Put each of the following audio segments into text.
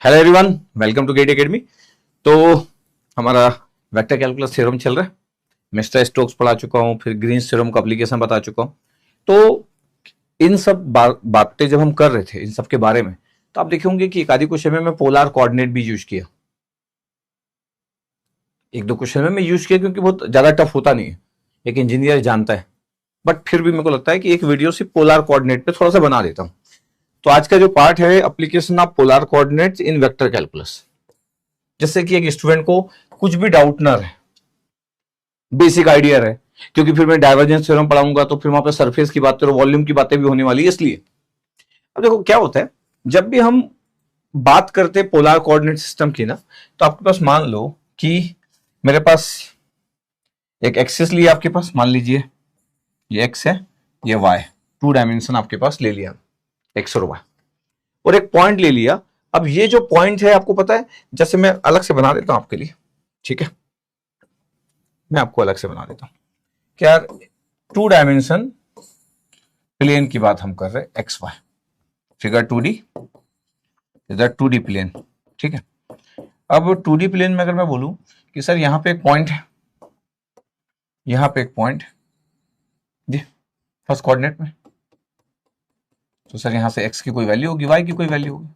Hello everyone, welcome to GATE academy. तो हमारा vector calculus theorem चल रहा है। मिस्टर स्टोक्स पढ़ा चुका हूँ, फिर ग्रीन्स थ्योरम का एप्लीकेशन बता चुका हूँ। तो इन सब बातें जब हम कर रहे थे इन सब के बारे में, तो आप देखे होंगे कि एक आधी क्वेश्चन में मैं पोलर कोऑर्डिनेट भी यूज किया। एक दो क्वेश्चन में मैं यूज किया क्योंकि बहुत ज्यादा टफ होता नहीं है, एक इंजीनियर जानता है। बट फिर भी मेरे को लगता है कि एक वीडियो सिर्फ पोलर कोऑर्डिनेट पे थोड़ा सा बना देता हूँ। तो आज का जो पार्ट है application of polar coordinates in vector calculus, जिससे कि एक स्टूडेंट को कुछ भी डाउट ना रहे, बेसिक आइडिया रहे। क्योंकि फिर मैं डाइवर्जेंस थ्योरम पढ़ाऊंगा तो फिर वहां पे सरफेस की बातें और वॉल्यूम की बातें भी होने वाली है। इसलिए अब देखो क्या होता है, जब भी हम बात करते हैं पोलर कोऑर्डिनेट सिस्टम की ना, तो आपके पास मान लो कि मेरे पास एक एक्सिस लिया, आपके पास मान लीजिए ये एक्स है, ये वाई, टू डायमेंशन आपके पास ले लिया, एक्स और वाई, और एक पॉइंट ले लिया। अब ये जो पॉइंट है आपको पता है, जैसे मैं अलग से बना देता हूं आपके लिए, ठीक है, मैं आपको अलग से बना देता हूं क्या, टू डायमेंशन प्लेन की बात हम कर रहे हैं, एक्स वाई फिगर 2D, इधर 2D प्लेन, ठीक है। अब 2D प्लेन में अगर मैं बोलूं कि सर यहां पे एक पॉइंट है, यहां पे एक पॉइंट जी फर्स्ट कोऑर्डिनेट में, तो सर यहां से x की कोई वैल्यू होगी, y की कोई वैल्यू होगी।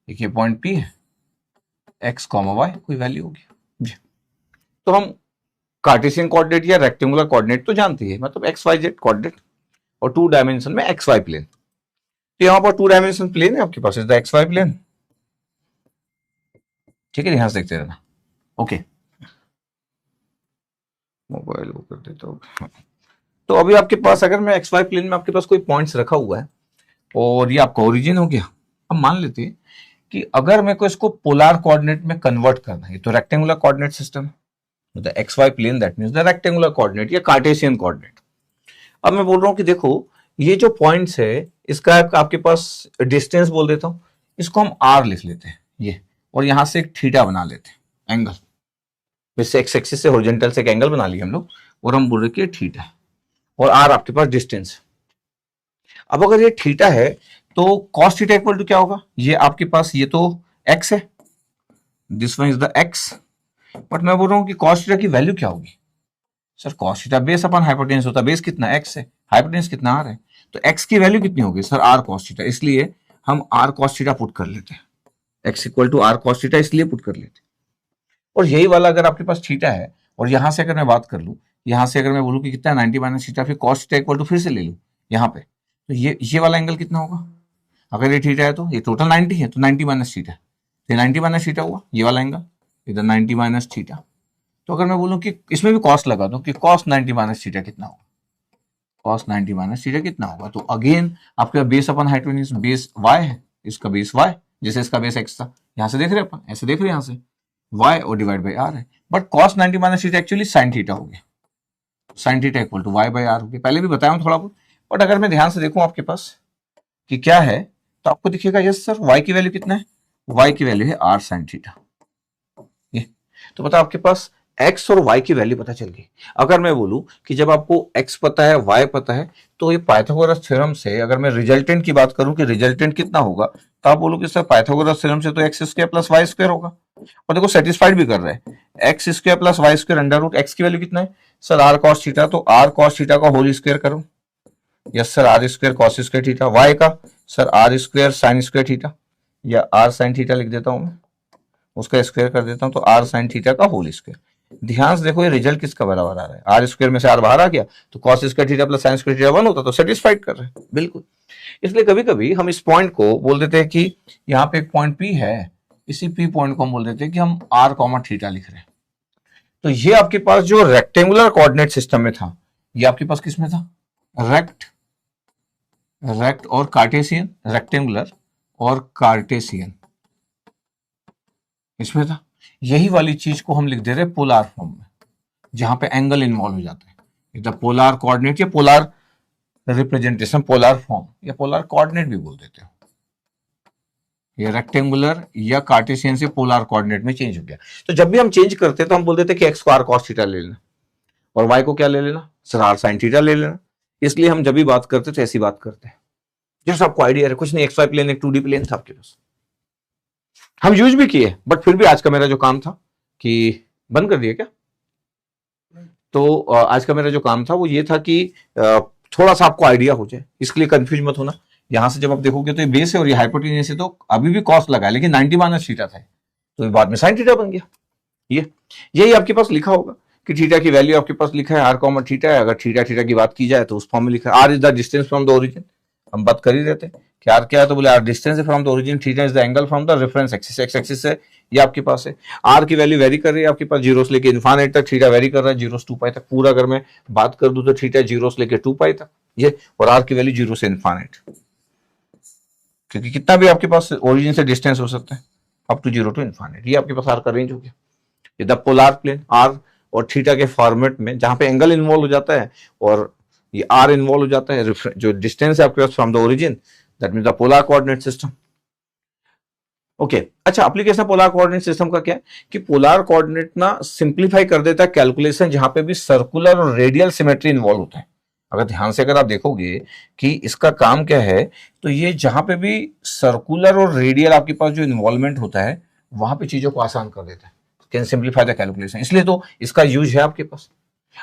एक ये पॉइंट P है, x कॉमा y कोई वैल्यू होगी जी। तो हम कार्टेशियन कोऑर्डिनेट या रेक्टेंगुलर कोऑर्डिनेट तो जानती है, मतलब एक्स वाई जेड कोऑर्डिनेट, और टू डायमेंशन में एक्स वाई प्लेन। तो यहां पर टू डायमेंशन प्लेन है आपके पास, is the x y plane, ठीक है। यहां से देखते रहना, ओके। मोबाइल वो कर देता हूं। तो अभी आपके पास अगर मैं एक्स वाई प्लेन में आपके पास कोई पॉइंट्स रखा हुआ है और ये आपका ओरिजिन हो गया। अब मान लेते हैं कि अगर मेरे को इसको पोलर कोऑर्डिनेट में कन्वर्ट करना है, तो rectangular coordinate system, the x y plane that means the rectangular coordinate या कार्टेशियन कोऑर्डिनेट। अब मैं बोल रहा हूं कि देखो ये जो पॉइंट्स है, इसका आपके पास डिस्टेंस बोल देता हूं, इसको हम आर लिख लेते हैं ये, और यहां से एक थीटा बना लेते हैं एंगल, जैसे एक्स एक्सिस से हॉरिजॉन्टल से एक एंगल बना लिया हम लोग, और हम बोल रहे कि थीटा, और आर आपके पास डिस्टेंस। अब अगर ये थीटा है तो कॉस थीटा इक्वल टू क्या होगा, ये आपके पास ये तो एक्स है, this one is the x, but मैं बोल रहा हूं कि कॉस थीटा की वैल्यू क्या होगी। सर कॉस थीटा बेस अपन हाइपोटेन्यूस होता है, बेस कितना एक्स है, हाइपोटेन्यूस कितना आर है, तो एक्स की वैल्यू कितनी होगी सर आर कॉस थीटा, इसलिए हम आर कॉस थीटा पुट कर लेते हैं, x equal to r cos theta इसलिए पुट कर लेते हैं। और यही वाला अगर आपके पास थीटा है, और यहां से अगर मैं बात कर लूं, यहां से अगर मैं बोलूं कि कितना 90 माइनस थीटा, फिर कॉस थीटा इक्वल टू फिर से ले लूं यहाँ पे, तो ये वाला एंगल कितना होगा, अगर ये थीटा है तो ये टोटल 90 है, तो 90 माइनस थीटा, ये 90 माइनस थीटा हुआ ये वाला एंगल, इधर 90 माइनस थीटा। तो अगर मैं बोलूं कि इसमें भी कॉस लगा दूं कि कॉस 90 माइनस थीटा कितना होगा, कॉस 90 माइनस थीटा कितना होगा, तो अगेन आपका बेस अपन हाइपोटेन्यूस बेस y है, इसका बेस y, जैसे इसका बेस x था, यहां से देख रहे अपन, ऐसे देख रहे हैं, यहां से y और डिवाइड बाई r है, but cos 90 minus theta actually sine theta हो गया, sine theta equal to y by r हो गया। पहले भी बताया हूं थोड़ा बहुत, बट अगर मैं ध्यान से देखूं आपके पास कि क्या है, तो आपको दिखेगा यस सर y की वैल्यू कितना है, y की वैल्यू है r साइन थीटा। ये तो पता आपके पास x और y की वैल्यू पता चल गई। अगर मैं बोलूं कि जब आपको x पता है y पता है, तो ये पाइथागोरस थ्योरम से अगर मैं रिजल्टेंट की बात करूं कि रिजल्टेंट कितना होगा, तो आप बोलो कि सर पाइथागोरस थ्योरम से तो x square plus y square होगा, और देखो सेटिस्फाइड भी कर रहे हैं, x square plus y square under root x की वैल्यू कितना है सर आर कॉस थीटा, तो आर कॉस थीटा का होल स्क्वायर करो, yes sir r square cos square theta, y का sir r square sine square theta, या r sine theta लिख देता हूं मैं, उसका स्क्वायर कर देता हूं, तो आर साइन थीटा का होल स्क्वायर। ध्यान से देखो ये रिजल्ट किसका बराबर आ रहा है, आर स्क्वायर में से आर बाहर आ गया, तो cos square theta plus sign square theta 1 होता, तो सेटिस्फाइड कर रहे हैं बिल्कुल। इसलिए कभी कभी हम इस पॉइंट को बोल देते हैं कि यहाँ पे एक पॉइंट P है, इसी P पॉइंट को हम बोल देते हैं कि हम आर कॉमा थीटा लिख रहे हैं। तो ये आपके पास जो रेक्टेंगुलर कोऑर्डिनेट सिस्टम में था, ये आपके पास किसमें था, रेक्ट और कार्टेशियन, रेक्टेंगुलर और कार्टेशियन इसमें था। यही वाली चीज को हम लिख दे रहे पोलर फॉर्म में, जहां पे एंगल इन्वॉल्व हो जाता है, इधर पोलर कोऑर्डिनेट या पोलर रिप्रेजेंटेशन, पोलर फॉर्म या पोलर कोऑर्डिनेट भी बोल देते हो। ये रेक्टेंगुलर या कार्टेशियन से पोलर कोऑर्डिनेट में चेंज हो गया। तो जब भी हम चेंज करते हैं तो हम बोल देते हैं कि एक्स को आर कॉस थीटा ले लेना, और वाई को क्या ले लेना सर आर साइन थीटा ले लेना। इसलिए हम जब भी बात करते तो ऐसी बात करते हैं, जैसे आपको आइडिया है, कुछ नहीं, एक्स वाई प्लेन एक 2D प्लेन था आपके पास, हम यूज भी किए, बट फिर भी आज का मेरा जो काम था कि बंद कर दिया क्या, तो आज का मेरा जो काम था वो ये था कि थोड़ा सा आपको आइडिया हो जाए, इसके लिए कंफ्यूज मत होना। यहां से जब आप देखोगे तो ये बेस है और ये हाइपोटेन्यूज है, तो अभी भी कॉस लगा है, लेकिन 90 माइनस थीटा था, तो ये बाद में साइन थीटा बन गया। ये यही आपके पास लिखा होगा कि थीटा की वैल्यू आपके पास लिखा है आर कॉमन थीटा है। अगर थीटा थीटा की बात की जाए तो उस फॉर्म में लिखा है r is the distance from the origin. हम बात कर ही रहते हैं कि आर क्या है, तो बोले आर डिस्टेंस है from the origin, theta is the angle from the reference axis, x axis है ये आपके पास है। आर की वैल्यू वेरी कर रही है आपके पास जीरो से लेके इन्फाइनाइट तक, थीटा वेरी कर रहा है जीरो से 2 पाई तक। पूरा अगर मैं बात कर दूं तो थीटा जीरो से लेके 2 पाई तक ये, और आर की वैल्यू जीरो से इन्फाइनाइट, क्योंकि कितना भी आपके पास ओरिजिन से डिस्टेंस हो सकता है up to zero to infinite, ये आपके पास आर का रेंज हो गया। ये द पोलर प्लेन आर और थीटा के फॉर्मेट में जहां पे एंगल इन्वॉल्व हो जाता है और ये आर इन्वॉल्व हो जाता है, जो डिस्टेंस है आपके पास from the origin, that means the polar coordinate system. Okay अच्छा, एप्लीकेशन पोलर कोऑर्डिनेट सिस्टम का क्या है कि पोलर कोऑर्डिनेट ना सिंप्लीफाई कर देता है कैलकुलेशन जहां पे भी सर्कुलर और रेडियल सिमेट्री इन्वॉल्व होता है। अगर ध्यान से अगर आप देखोगे कि इसका काम क्या है, तो ये जहां पे भी सर्कुलर और रेडियल आपके पास जो इन्वॉल्वमेंट होता है वहां पे चीजों को आसान कर देता है, कैन सिंप्लीफाई द कैलकुलेशन, इसलिए तो इसका यूज है आपके पास।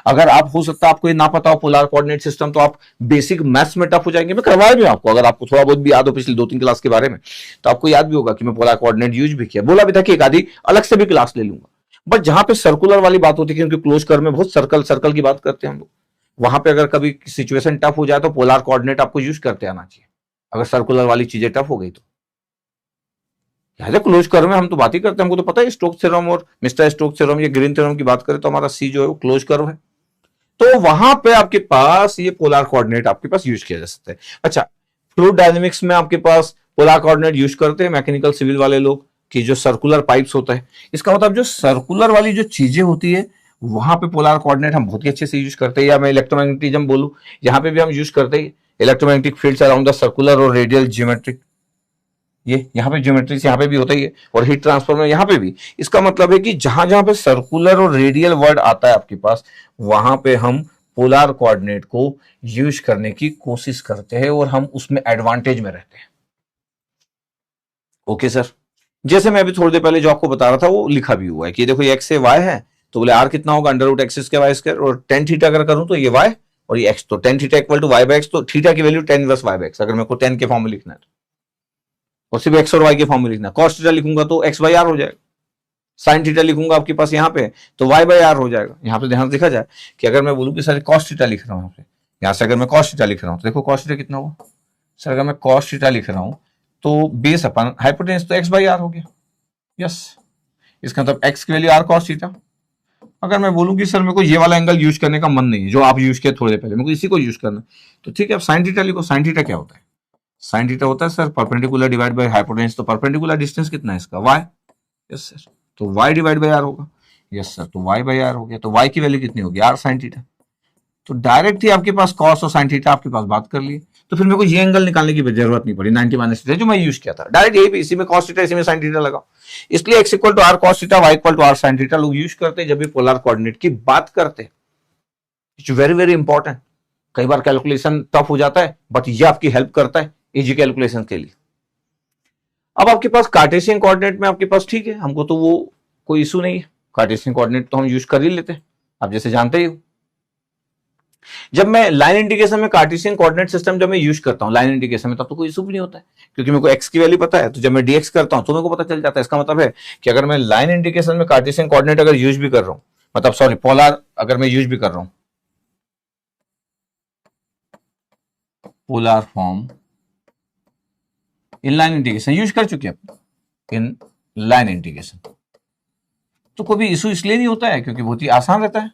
अगर आप हो सकता है आपको ये ना पता हो पोलर कोऑर्डिनेट सिस्टम, तो आप बेसिक मैथ्स में टफ हो जाएंगे। मैं करवाया भी आपको, अगर आपको थोड़ा बहुत भी याद हो पिछले 2-3 क्लास के बारे में, तो आपको याद भी होगा कि मैं पोलर कोऑर्डिनेट यूज भी किया, बोला भी था कि एक आधी अलग से भी क्लास ले लूंगा। बट जहां पे सर्कुलर वाली बात होती है, क्योंकि क्लोज कर्व में बहुत सर्कल सर्कल की बात करते हैं हम लोग, वहां पे अगर कभी सिचुएशन टफ हो जाए तो पोलर कोऑर्डिनेट आपको यूज करते आना चाहिए, अगर सर्कुलर वाली चीजें टफ हो गई तो। क्लोज कर्व में हम तो बात ही करते हैं, हमको तो पता है स्टोक्स थ्योरम और मिस्टर स्टोक्स थ्योरम या ग्रीन थ्योरम की बात करें तो हमारा सी जो है वो क्लोज कर्व है, तो वहां पे आपके पास ये पोलर कोऑर्डिनेट आपके पास यूज किया जा सकता है। अच्छा, फ्लूइड डायनेमिक्स में आपके पास पोलर कोऑर्डिनेट यूज करते हैं मैकेनिकल सिविल वाले लोग, कि जो सर्कुलर पाइप्स होता है, इसका मतलब जो सर्कुलर वाली जो चीजें होती है वहां पे पोलर कोऑर्डिनेट हम बहुत ही अच्छे से यूज करते हैं। या मैं इलेक्ट्रोमैग्नेटिज्म बोलूं, यहां पे भी हम यूज करते हैं electromagnetic fields around the circular और रेडियल ज्योमेट्रिक, ये यहाँ पे ज्योमेट्री यहाँ पे भी होता ही है, और हीट ट्रांसफर में यहाँ पे भी। इसका मतलब है कि जहां जहां पे सर्कुलर और रेडियल वर्ड आता है आपके पास, वहां पे हम पोलर कोऑर्डिनेट को यूज करने की कोशिश करते हैं और हम उसमें एडवांटेज में रहते हैं। ओके सर, जैसे मैं अभी थोड़ी देर पहले जो आपको बता रहा था वो लिखा भी हुआ है कि देखो ये एक्स से वाई है, तो बोले आर कितना होगा under root x square y square, और टेन थीटा अगर करूं तो ये वाई और ये एक्स, तो tan theta equal to y by x, तो थीटा की value tan inverse y by x, अगर मेरे को टेन के फॉर्म में लिखना है तो, और सिर्फ एक्स और वाई के फॉर्म में लिखना। कॉस थीटा लिखूंगा तो एक्स बाई आर हो जाएगा, साइन थीटा लिखूंगा आपके पास यहाँ पे तो वाई बाई आर हो जाएगा। यहाँ पे ध्यान देखा जाए कि अगर मैं बोलूँ कि सर कॉस थीटा लिख रहा हूँ, यहाँ से अगर मैं कॉस थीटा लिख रहा हूँ तो देखो कॉस थीटा कितना हुआ सर, अगर मैं कॉस थीटा लिख रहा हूँ तो बेस अपन हाइपोटेन्यूज तो एक्स बाई आर हो गया, यस, इसका मतलब एक्स की वैल्यू आर कॉस थीटा। अगर मैं बोलूँ कि सर मेरे को ये वाला एंगल यूज करने का मन नहीं है जो आप यूज किया थोड़ी देर पहले, मेरे को इसी को यूज करना, तो ठीक है आप साइन थीटा लिखो। साइन थीटा क्या होता है, साइन थीटा होता है sir perpendicular divide by hypotenuse, तो परपेंडिकुलर डिस्टेंस कितना है इसका वाई, यस सर, तो वाई डिवाइड बाय आर होगा, यस सर, तो वाई बाई आर हो गया, तो वाई की वैल्यू कितनी होगी आर साइन थीटा, तो डायरेक्ट ही आपके पास कॉस और साइन थीटा आपके पास बात कर लिए, तो फिर मेरे को ये एंगल निकालने की जरूरत नहीं पड़ी 90 माइनस थीटा जो मैं यूज किया था, डायरेक्ट यही इसी में कॉस थीटा इसी में साइन थीटा लगा। इसलिए x equal to r cos theta y equal to r sine theta लोग यूज करते हैं जब भी पोलर कोऑर्डिनेट की बात करते हैं। इट्स वेरी वेरी इंपॉर्टेंट, कई बार कैलकुलेशन टफ हो जाता है बट ये आपकी हेल्प करता है इजी कैलकुलेशन के लिए। अब आपके पास कार्टेशियन कोऑर्डिनेट में आपके पास ठीक है, हमको तो वो कोई इशू नहीं है, कार्टेशियन कोऑर्डिनेट तो हम यूज कर ही लेते हैं, आप जैसे जानते ही हो। जब मैं लाइन इंडिकेशन में कार्टेशियन कोऑर्डिनेट सिस्टम जब मैं यूज करता हूं लाइन इंडिकेशन में, तब तो कोई इशू भी नहीं होता है क्योंकि मेरे को एक्स की वैल्यू पता है, तो जब मैं डीएक्स करता हूं तो मेरे को पता चल जाता है। इसका मतलब है कि अगर मैं लाइन इंडिकेशन में कार्टेशियन कोऑर्डिनेट अगर यूज भी कर रहा हूं, मतलब सॉरी पोलर अगर मैं यूज भी कर रहा हूं, polar form in line indication use कर चुके हैं इन लाइन इंडिकेशन, तो कोई भी इशू इसलिए नहीं होता है क्योंकि बहुत ही आसान रहता है।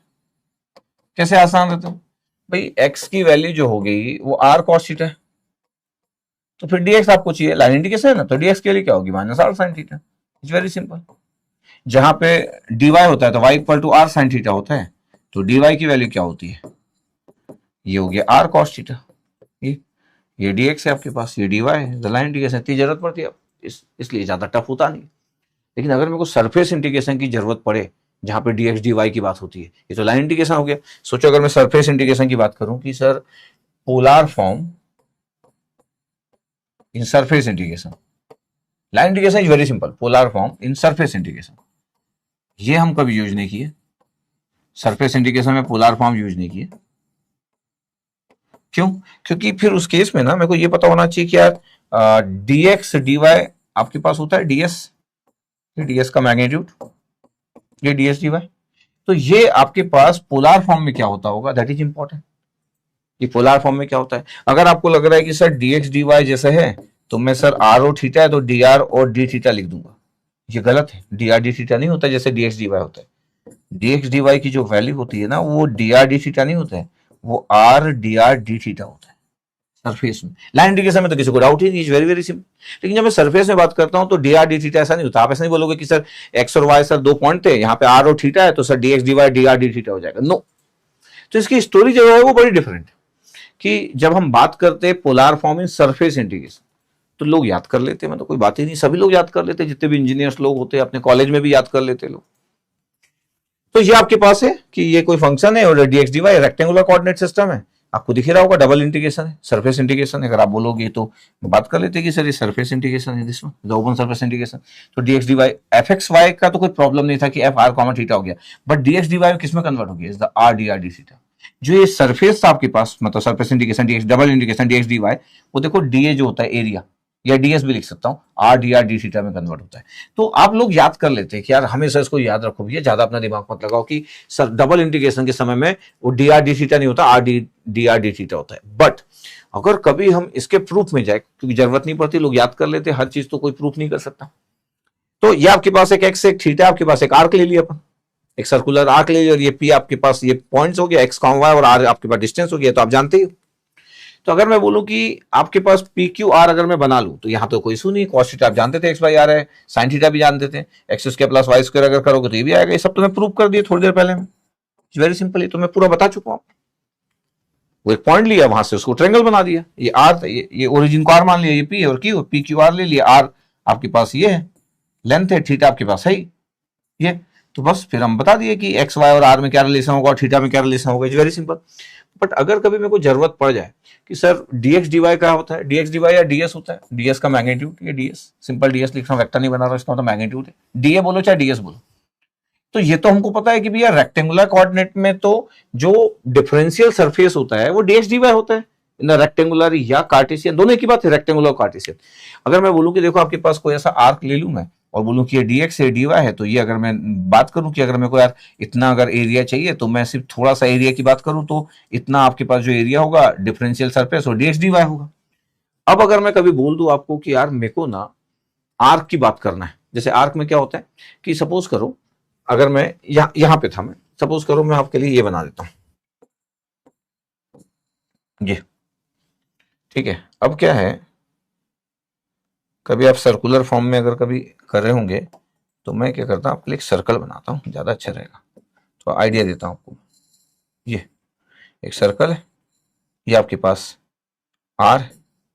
कैसे आसान रहता है भाई, एक्स की वैल्यू जो हो गई वो आर कॉस थीटा है, तो फिर डीएक्स आपको चाहिए, लाइन इंडिकेशन है ना, तो डीएक्स के लिए क्या होगी minus r sine theta, it's very simple. जहां पे डीवाई होता है तो y equal to r sine theta होता है, तो डीवाई की वैल्यू क्या होती है, ये हो गया आर कॉस थीटा, ये डीएक्स है आपके पास, ये डीवाई है, लाइन इंटीग्रेशन इतनी जरूरत पड़ती है इसलिए ज्यादा टफ होता नहीं। लेकिन अगर मेरे को सरफेस इंटीग्रेशन की जरूरत पड़े जहां पे डीएक्स डीवाई की बात होती है, ये तो लाइन इंटीग्रेशन हो गया। सोचो अगर मैं सरफेस इंटीग्रेशन की बात करूं कि sir polar form in surface integration, line indication is very simple, polar form in surface indication. ये हम कभी यूज नहीं किए, सरफेस इंडिकेशन में पोलर फॉर्म यूज नहीं किए। क्यों? क्योंकि फिर उस केस में ना मेरे को ये पता होना चाहिए कि यार dx dy आपके पास होता है ds, ds का मैग्नीट्यूड, ये ds dy, तो ये आपके पास पोलर फॉर्म में क्या होता होगा, दैट इज इंपॉर्टेंट। ये पोलर फॉर्म में क्या होता है? अगर आपको लग रहा है कि सर dx dy जैसे है तो मैं सर r और थीटा है तो dr और d थीटा लिख दूंगा, ये गलत है। dr d थीटा नहीं होता जैसे dx dy होता है। dx dy की जो वैल्यू होती है ना वो dr d थीटा नहीं होता है, वो r dr d थीटा होता है सरफेस में। लाइन इंडिकेशन में तो किसी को डाउट ही नहीं, इज वेरी वेरी सिंपल। लेकिन जब मैं सरफेस में बात करता हूं तो dr d थीटा ऐसा नहीं होता। आप ऐसा नहीं बोलोगे कि सर x और y सर दो पॉइंट थे, यहाँ पे r और थीटा है तो sir dx dy dr d theta हो जाएगा, नो। तो इसकी स्टोरी जो है वो बड़ी डिफरेंट है कि जब हम बात करते हैं polar form in surface integration तो लोग याद कर लेते हैं, मतलब कोई बात ही नहीं, सभी लोग याद कर लेते हैं, जितने भी इंजीनियर्स लोग होते हैं अपने कॉलेज में भी याद कर लेते लोग। तो ये आपके पास है कि ये कोई फंक्शन है और dx dy rectangular coordinate system है, आपको दिख रहा होगा डबल इंटीग्रेशन है, सरफेस इंटीग्रेशन। अगर आप बोलोगे तो बात कर लेते हैं कि सर ये सरफेस इंटीग्रेशन है, this one open surface integration. तो dx dy fx y का तो कोई प्रॉब्लम नहीं था कि f r कॉमा थीटा हो गया, बट dx dy किसमें कन्वर्ट हो गया, is the r dr d theta. जो ये सरफेस था आपके पास, मतलब surface integration dx double integration dx dy, वो देखो da जो होता है एरिया, या ds भी लिख सकता हूँ, r dr d थीटा में कन्वर्ट होता है। तो आप लोग याद कर लेते हैं कि यार हमेशा इसको याद रखो भैया, ज्यादा अपना दिमाग मत लगाओ कि सर डबल इंटीग्रेशन के समय में वो dr d थीटा नहीं होता, r dr d थीटा होता है। बट अगर कभी हम इसके प्रूफ में जाए, क्योंकि जरूरत नहीं पड़ती, लोग याद कर लेते, हर चीज तो कोई प्रूफ नहीं कर सकता। तो ये आपके पास एक x एक थीटा, आपके पास एक आर्क ले लिया अपन, एक सर्कुलर आर्क ले लिया, और ये p आपके पास ये पॉइंट्स हो गया, x y और r आपके पास डिस्टेंस हो गया, तो आप जानते ही। तो अगर मैं बोलूं कि आपके पास पी क्यू आर अगर मैं बना लूं तो यहां तो कोई इशू नहीं, कॉस थीटा आप जानते थे, एक्स बाई आर है, साइन थीटा भी जानते थे, x square plus y square अगर करोगे तो ये भी आएगा। ये सब तो मैं प्रूव कर दिया थोड़ी देर पहले में, वेरी सिंपल, ये तो मैं पूरा बता चुका हूं। वो एक पॉइंट लिया, वहां से उसको ट्रायंगल बना दिया, ये आर, ये ओरिजिन को आर मान लिया, ये पी और क्यू, पी क्यू आर ले लिया, आर आपके पास ये है लेंथ है, थीटा आपके पास है ये, तो बस फिर हम बता दिए कि एक्स वाई और आर में क्या रिलेशन होगा और थीटा में क्या रिलेशन होगा, इज वेरी सिंपल। बट अगर कभी मेरे को जरूरत पड़ जाए कि सर dx dy क्या होता है, dx dy या ds होता है, ds का मैग्नीट्यूड, ये ds सिंपल ds लिख रहा हूं, वेक्टर नहीं बना रहा, इसका मतलब मैग्नीट्यूड है, da बोलो चाहे ds बोलो। तो ये तो हमको पता है कि भैया रेक्टेंगुलर कोऑर्डिनेट में तो जो डिफरेंशियल सरफेस होता है वो dx dy होता है, इन रेक्टेंगुलर या कार्टेशियन, दोनों की बात है, रेक्टेंगुलर कार्टेशियन। अगर मैं बोलूं कि देखो आपके पास कोई ऐसा आर्क ले लूं मैं और बोलूं कि ये dx है dy है, तो ये अगर मैं बात करूं कि अगर मेरे को यार इतना अगर एरिया चाहिए तो मैं सिर्फ थोड़ा सा एरिया की बात करूं तो इतना आपके पास जो एरिया होगा डिफरेंशियल सरफेस और dx dy होगा। अब अगर मैं कभी बोल दूं आपको कि यार मेरे को ना आर्क की बात करना है, जैसे आर्क में क्या होता है कि सपोज करो अगर मैं यहां पे था, मैं सपोज करो मैं आपके लिए ये बना देता हूं ये, ठीक है। अब क्या है, कभी आप सर्कुलर फॉर्म में अगर कभी कर रहे होंगे तो मैं क्या करता हूं, आपके लिए एक सर्कल बनाता हूं, ज्यादा अच्छा रहेगा, तो आइडिया देता हूं आपको। ये एक सर्कल है, ये आपके पास आर,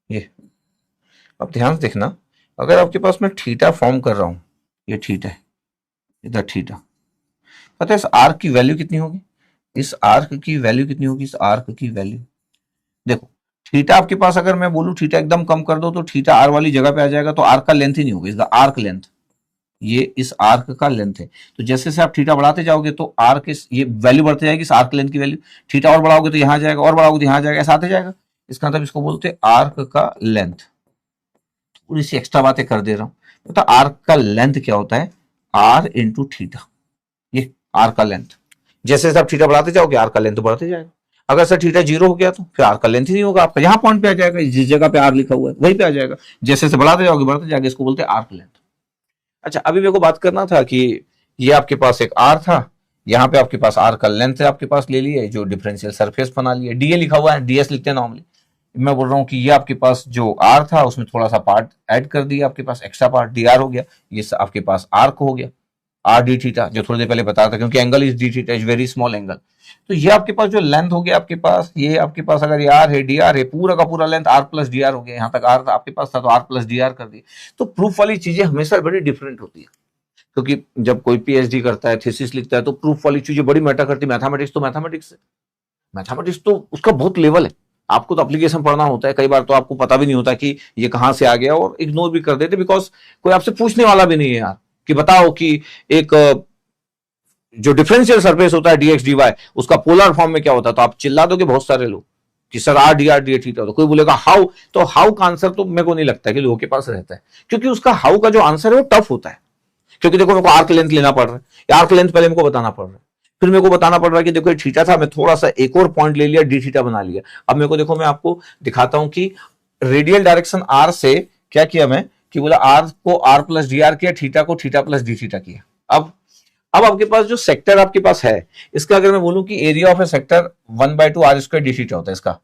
ये अब ध्यान से देखना, अगर आपके पास मैं थीटा फॉर्म कर रहा हूं, ये थीटा है, इधर थीटा, पता है इस आर्क की वैल्यू कितनी होगी, इस आर्क की वैल्यू कितनी होगी, इस आर्क की वैल्यू देखो, थीटा आपके पास अगर मैं बोलूं थीटा एकदम कम कर दो तो थीटा आर वाली जगह पे आ जाएगा, तो आर्क का लेंथ ही नहीं होगा, इसका आर्क लेंथ, ये इस आर्क का लेंथ है। तो जैसे जैसे आप थीटा बढ़ाते जाओगे तो आर्क ये वैल्यू बढ़ती जाएगी, इस आर्क लेंथ की वैल्यू, थीटा और बढ़ाओगे तो यहां जाएगा, और बढ़ाओगे तो यहां जाएगा, ऐसा आते जाएगा। इसका मतलब इसको बोलते हैं आर्क का लेंथ। थोड़ी सी एक्स्ट्रा बातें कर दे रहा हूं, तो आर्क का लेंथ क्या होता है, आर इंटू थीटा, ये आर्क का लेंथ। जैसे जैसे आप थीटा बढ़ाते जाओगे आर्क का लेंथ बढ़ते जाएगा। अगर सर थीटा 0 हो गया तो फिर आर का लेंथ ही नहीं होगा आपका, यहाँ पॉइंट पे आ जाएगा, जिस जगह पे आर लिखा हुआ है वहीं पे आ जाएगा, जैसे जैसे बढ़ाते जाओगे बढ़ते जाएगा, इसको बोलते हैं आर्क लेंथ। अच्छा, अभी मेरे को बात करना था कि ये आपके पास एक आर था, यहाँ पे आपके पास आर का लेंथ है, आपके पास ले लिए, जो डिफरेंशियल सरफेस बना लिया, डीए लिखा हुआ है, डीएस लिखते हैं नॉर्मली। मैं बोल रहा हूँ कि ये आपके पास जो आर था उसमें थोड़ा सा पार्ट ऐड कर दिया, आपके पास एक्स्ट्रा पार्ट डी आर हो गया, ये आपके पास आर्क हो गया, आर डी थीटा, जो थोड़ी देर पहले बताया था, क्योंकि angle is D theta, is very small angle. तो ये आपके पास जो लेंथ हो गया आपके पास, ये आपके पास अगर ये आर है, डी आर है, पूरा का पूरा length r plus d r हो गया, यहाँ तक आर आपके पास था तो आर प्लस डी आर कर दिया। तो प्रूफ वाली चीजें हमेशा बड़ी डिफरेंट होती है, क्योंकि जब कोई पीएचडी करता है, थीसिस लिखता है, तो प्रूफ वाली चीजें बड़ी मैटर करती है। मैथमेटिक्स तो मैथमेटिक्स है, मैथमेटिक्स तो उसका बहुत लेवल है, आपको तो एप्लीकेशन पढ़ना होता है, कई बार तो आपको पता भी नहीं होता कि ये कहां से आ गया, और इग्नोर भी कर देते, बिकॉज कोई आपसे पूछने वाला भी नहीं है यार कि बताओ कि एक जो डिफरेंशियल सरफेस होता है डीएक्स डीवाई, उसका पोलर फॉर्म में क्या होता है। तो आप चिल्ला दोगे बहुत सारे लोग कि सर आर डी थीटा, तो कोई बोलेगा हाउ, तो हाउ का आंसर तो मेरे को नहीं लगता है कि लोगों के पास रहता है, क्योंकि उसका हाउ का जो आंसर है वो टफ होता है। क्योंकि देखो मेरे को आर्क लेंथ लेना पड़ रहा है, आर्क लेंथ पहले मेरे को बताना पड़ रहा है, फिर मेरे को बताना पड़ रहा है कि देखो ये थीटा था, मैं थोड़ा सा एक और पॉइंट ले लिया, डी थीटा बना लिया। अब मेरे को देखो, मैं आपको दिखाता हूं कि रेडियल डायरेक्शन आर से क्या किया मैं, कि बोला आर को आर प्लस डी आर किया, थीटा को थीटा प्लस डी थीटा किया। अब आपके पास जो सेक्टर आपके पास है, इसका अगर मैं बोलूं कि area of a sector 1/2 r square d theta होता है, इसका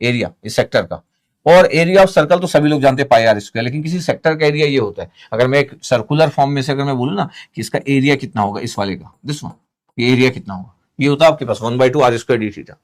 एरिया इस सेक्टर का। और एरिया ऑफ सर्कल तो सभी लोग जानते हैं पाई आर स्क्वायर, लेकिन किसी सेक्टर का एरिया ये होता है। अगर मैं एक सर्कुलर फॉर्म में से अगर मैं बोलूं ना कि इसका एरिया कितना होगा, इस वाले का, दिस वन, ये एरिया कितना होगा, ये होता है आपके पास 1/2 आर स्क्वायर डी थीटा।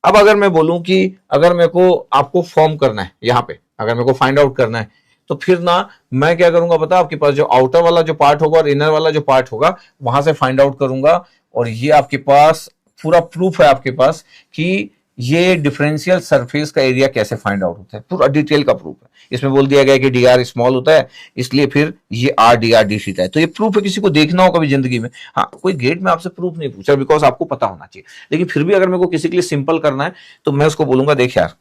अब अगर मैं बोलूं कि अगर मेरे को आपको फॉर्म करना है यहाँ पे, अगर मेरे को फाइंड आउट करना है, तो फिर ना मैं क्या करूंगा पता, आपके पास जो आउटर वाला जो पार्ट होगा और इनर वाला जो पार्ट होगा, वहां से फाइंड आउट करूंगा। और ये आपके पास पूरा प्रूफ है आपके पास कि ये डिफरेंशियल सरफेस का एरिया कैसे फाइंड आउट होता है, पूरा डिटेल का प्रूफ है। इसमें बोल दिया गया कि डी आर स्मॉल होता है, इसलिए फिर ये आर डी थीटा है। तो ये प्रूफ है, किसी को देखना हो कभी जिंदगी में। हाँ, कोई गेट में आपसे प्रूफ नहीं पूछा, बिकॉज आपको पता होना चाहिए। लेकिन फिर भी अगर मेरे को किसी के लिए सिंपल करना है, तो मैं उसको बोलूंगा देख यार,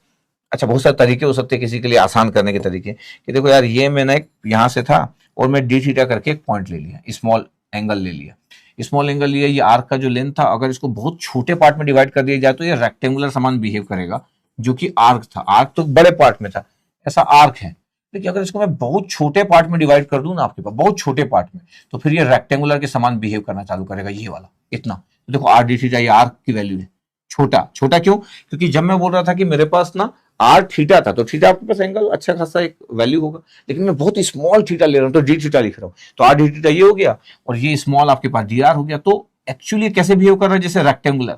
अच्छा बहुत सारे तरीके हो सकते हैं किसी के लिए आसान करने के तरीके, कि देखो यार ये मैंने एक यहां से था और मैं डी थीटा करके एक पॉइंट ले लिया, स्मॉल एंगल ले लिया, स्मॉल एंगल लिया, ये आर्क का जो लेंथ था, अगर इसको बहुत छोटे पार्ट में डिवाइड कर दिया जाए तो ये रेक्टेंगुलर समान बिहेव करेगा, जो कि आर्क था। आर्क तो बड़े पार्ट में था, ऐसा आर्क है। लेकिन अगर इसको मैं बहुत छोटे पार्ट में डिवाइड कर दूं ना आपके पास, बहुत छोटे पार्ट में, तो फिर ये रेक्टेंगुलर के समान बिहेव करना चालू करेगा, ये वाला इतना। तो देखो आर डी थीटा, ये आर्क की वैल्यू है। छोटा छोटा क्यों, क्योंकि जब मैं बोल रहा था कि मेरे पास ना आर थीटा था, तो थीटा आपके पास एंगल अच्छा खासा एक वैल्यू होगा, लेकिन मैं बहुत स्मॉल थीटा ले रहा हूं, तो डी थीटा लिख रहा हूं, तो आर डी थीटा ये हो गया, और ये स्मॉल आपके पास डी आर हो गया। तो एक्चुअली कैसे बिहेव कर रहा है, जैसे रेक्टेंगुलर।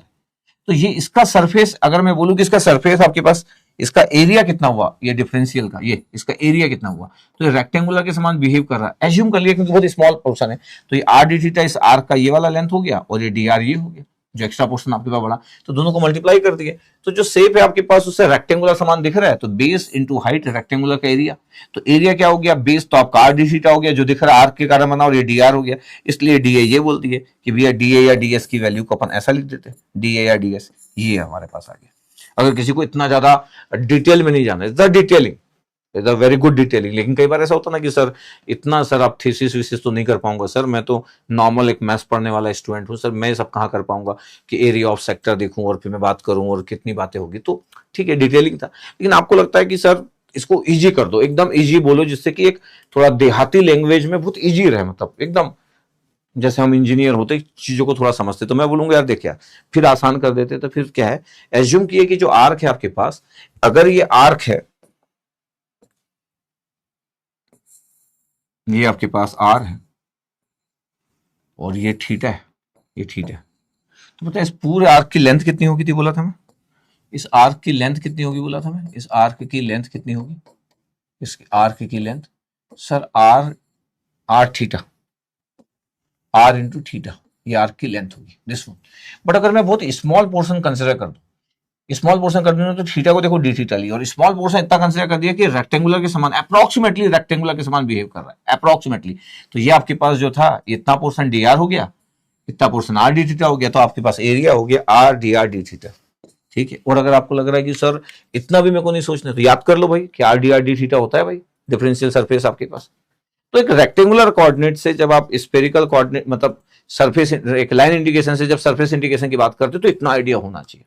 तो ये इसका सरफेस, अगर मैं बोलूं कि इसका सरफेस आपके पास, इसका एरिया कितना हुआ, ये डिफरेंशियल का, ये इसका एरिया कितना हुआ, तो ये रेक्टेंगुलर के समान बिहेव कर रहा है। एज्यूम कर लिया क्योंकि बहुत स्मॉल पोर्शन है, तो ये आर डी थीटा इस आर्क का ये वाला लेंथ हो गया, और ये डी आर ये हो गया, जो एक्स्ट्रा पोर्शन आपके पास बड़ा, तो दोनों को मल्टीप्लाई कर दिए, तो जो शेप है आपके पास उससे रेक्टेंगुलर समान दिख रहा है, तो बेस इंटू हाइट रेक्टेंगुलर का एरिया। तो एरिया क्या हो गया, बेस तो आपका आर डी थीटा हो गया, जो दिख रहा है आर्क के कारण बना, और ये डी आर हो गया। इसलिए डी ए ये बोल दिए कि भैया डी ए या डी एस की वैल्यू को अपन ऐसा लिख देते हैं, डी ए या डी एस, ये हमारे पास आ गया। अगर किसी को इतना ज्यादा डिटेल में नहीं जाना, is detailing, is a very good detailing. लेकिन कई बार ऐसा होता ना कि सर इतना, सर आप थीसिस विसिस तो नहीं कर पाऊंगा सर, मैं तो नॉर्मल एक मैथ्स पढ़ने वाला स्टूडेंट हूँ सर, मैं सब कहाँ कर पाऊंगा कि एरिया ऑफ सेक्टर देखूं और फिर मैं बात करूं और कितनी बातें होगी। तो ठीक है डिटेलिंग था, लेकिन आपको लगता है कि सर इसको ईजी कर दो, एकदम ईजी बोलो, जिससे कि एक थोड़ा देहाती लैंग्वेज में बहुत ईजी रहे, मतलब एकदम जैसे हम इंजीनियर होते चीजों को थोड़ा समझते। तो मैं बोलूंगा यार देखिए, फिर आसान कर देते। तो फिर क्या है, एज्यूम किए कि जो आर्क है आपके पास, अगर ये आर्क है, ये आपके पास आर है और ये थीटा है, ये थीटा है, तो पता है इस पूरे आर्क की लेंथ कितनी होगी थी बोला था मैं, इस आर्क की लेंथ कितनी होगी बोला था मैं, इस आर्क की लेंथ कितनी होगी, इस आर्क की length sir r, r theta, r into theta, ये आर्क की लेंथ होगी, दिस वन। बट अगर मैं बहुत स्मॉल पोर्शन कंसिडर कर दूं, स्मॉल पोर्शन कर दूं तो थीटा को देखो डी थीटा लिया, और स्मॉल पोर्शन इतना कंसिडर कर दिया कि रेक्टेंगुलर के समान, अप्रोक्सीमेटली रेक्टेंगुलर के समान बिहेव कर रहा है, अप्रोक्सीमेटली। तो ये आपके पास जो था, इतना पोर्शन डी आर हो गया, इतना पोर्शन आर डी थीटा हो गया, तो आपके पास एरिया हो गया आर डी थीटा। ठीक है, और अगर आपको लग रहा है कि सर इतना भी मेरे को नहीं सोचना, तो याद कर लो भाई कि आर डी थीटा होता है भाई डिफरेंशियल सरफेस आपके पास। तो एक रेक्टेंगुलर कोऑर्डिनेट से जब आप स्फेरिकल कोऑर्डिनेट, मतलब सरफेस, एक लाइन इंडिकेशन से जब सरफेस इंडिकेशन की बात करते हो, तो इतना आइडिया होना चाहिए।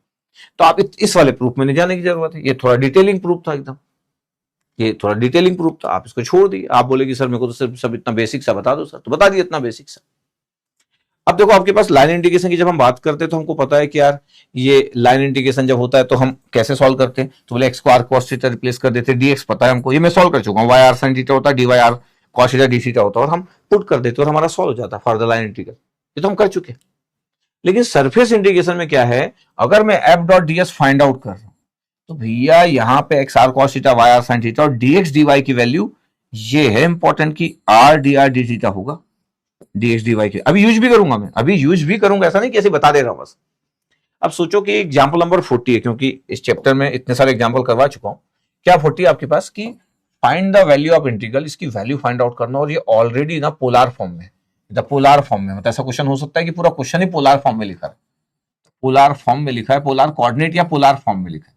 तो आप इस वाले प्रूफ में नहीं जाने की जरूरत है, ये थोड़ा डिटेलिंग प्रूफ था एकदम, ये थोड़ा डिटेलिंग प्रूफ था, आप इसको छोड़ दिए। आप बोले कि सर मेरे को तो सिर्फ सब इतना बेसिक सा बता दो सर, तो बता दिए इतना बेसिक सा। अब देखो आपके पास लाइन इंडिकेशन की जब हम बात करते हैं, तो हमको पता है कि यार ये लाइन इंडिकेशन जब होता है तो हम कैसे सॉल्व करते हैं, तो बोले एक्स को आर कॉस थीटा रिप्लेस कर देते, डीएक्स पता है हमको, ये मैं सॉल्व कर चुका हूँ, वाई आर साइन थीटा होता है, d y r cos theta d theta होता है, और हम पुट कर देते और हमारा सॉल्व हो जाता है फॉर द लाइन इंटीग्रल, ये तो हम कर चुके हैं। लेकिन सरफेस इंटीग्रेशन में क्या है, अगर मैं F dot ds find out कर रहा हूं, तो भैया यहां पे x r cos theta y r sine theta और डीएक्स डीवाई की वैल्यू ये है इंपॉर्टेंट की आर डी थीटा होगा, डीएक्स डीवाई की। अभी यूज भी करूंगा मैं, अभी यूज भी करूंगा, ऐसा नहीं कि ऐसे बता दे रहा हूं बस। अब सोचो कि एग्जाम्पल नंबर 40 है, क्योंकि इस चैप्टर में इतने सारे एग्जाम्पल करवा चुका हूं। क्या 40 आपके पास कि find the value of integral, इसकी वैल्यू फाइंड आउट करना, और ये ऑलरेडी ना पोलार फॉर्म में, पोलार फॉर्म में, मतलब ऐसा क्वेश्चन हो सकता है कि पूरा क्वेश्चन ही पोलार फॉर्म में लिखा है, पोलार फॉर्म में लिखा है, पोलार कोऑर्डिनेट या पोलार फॉर्म में लिखा है,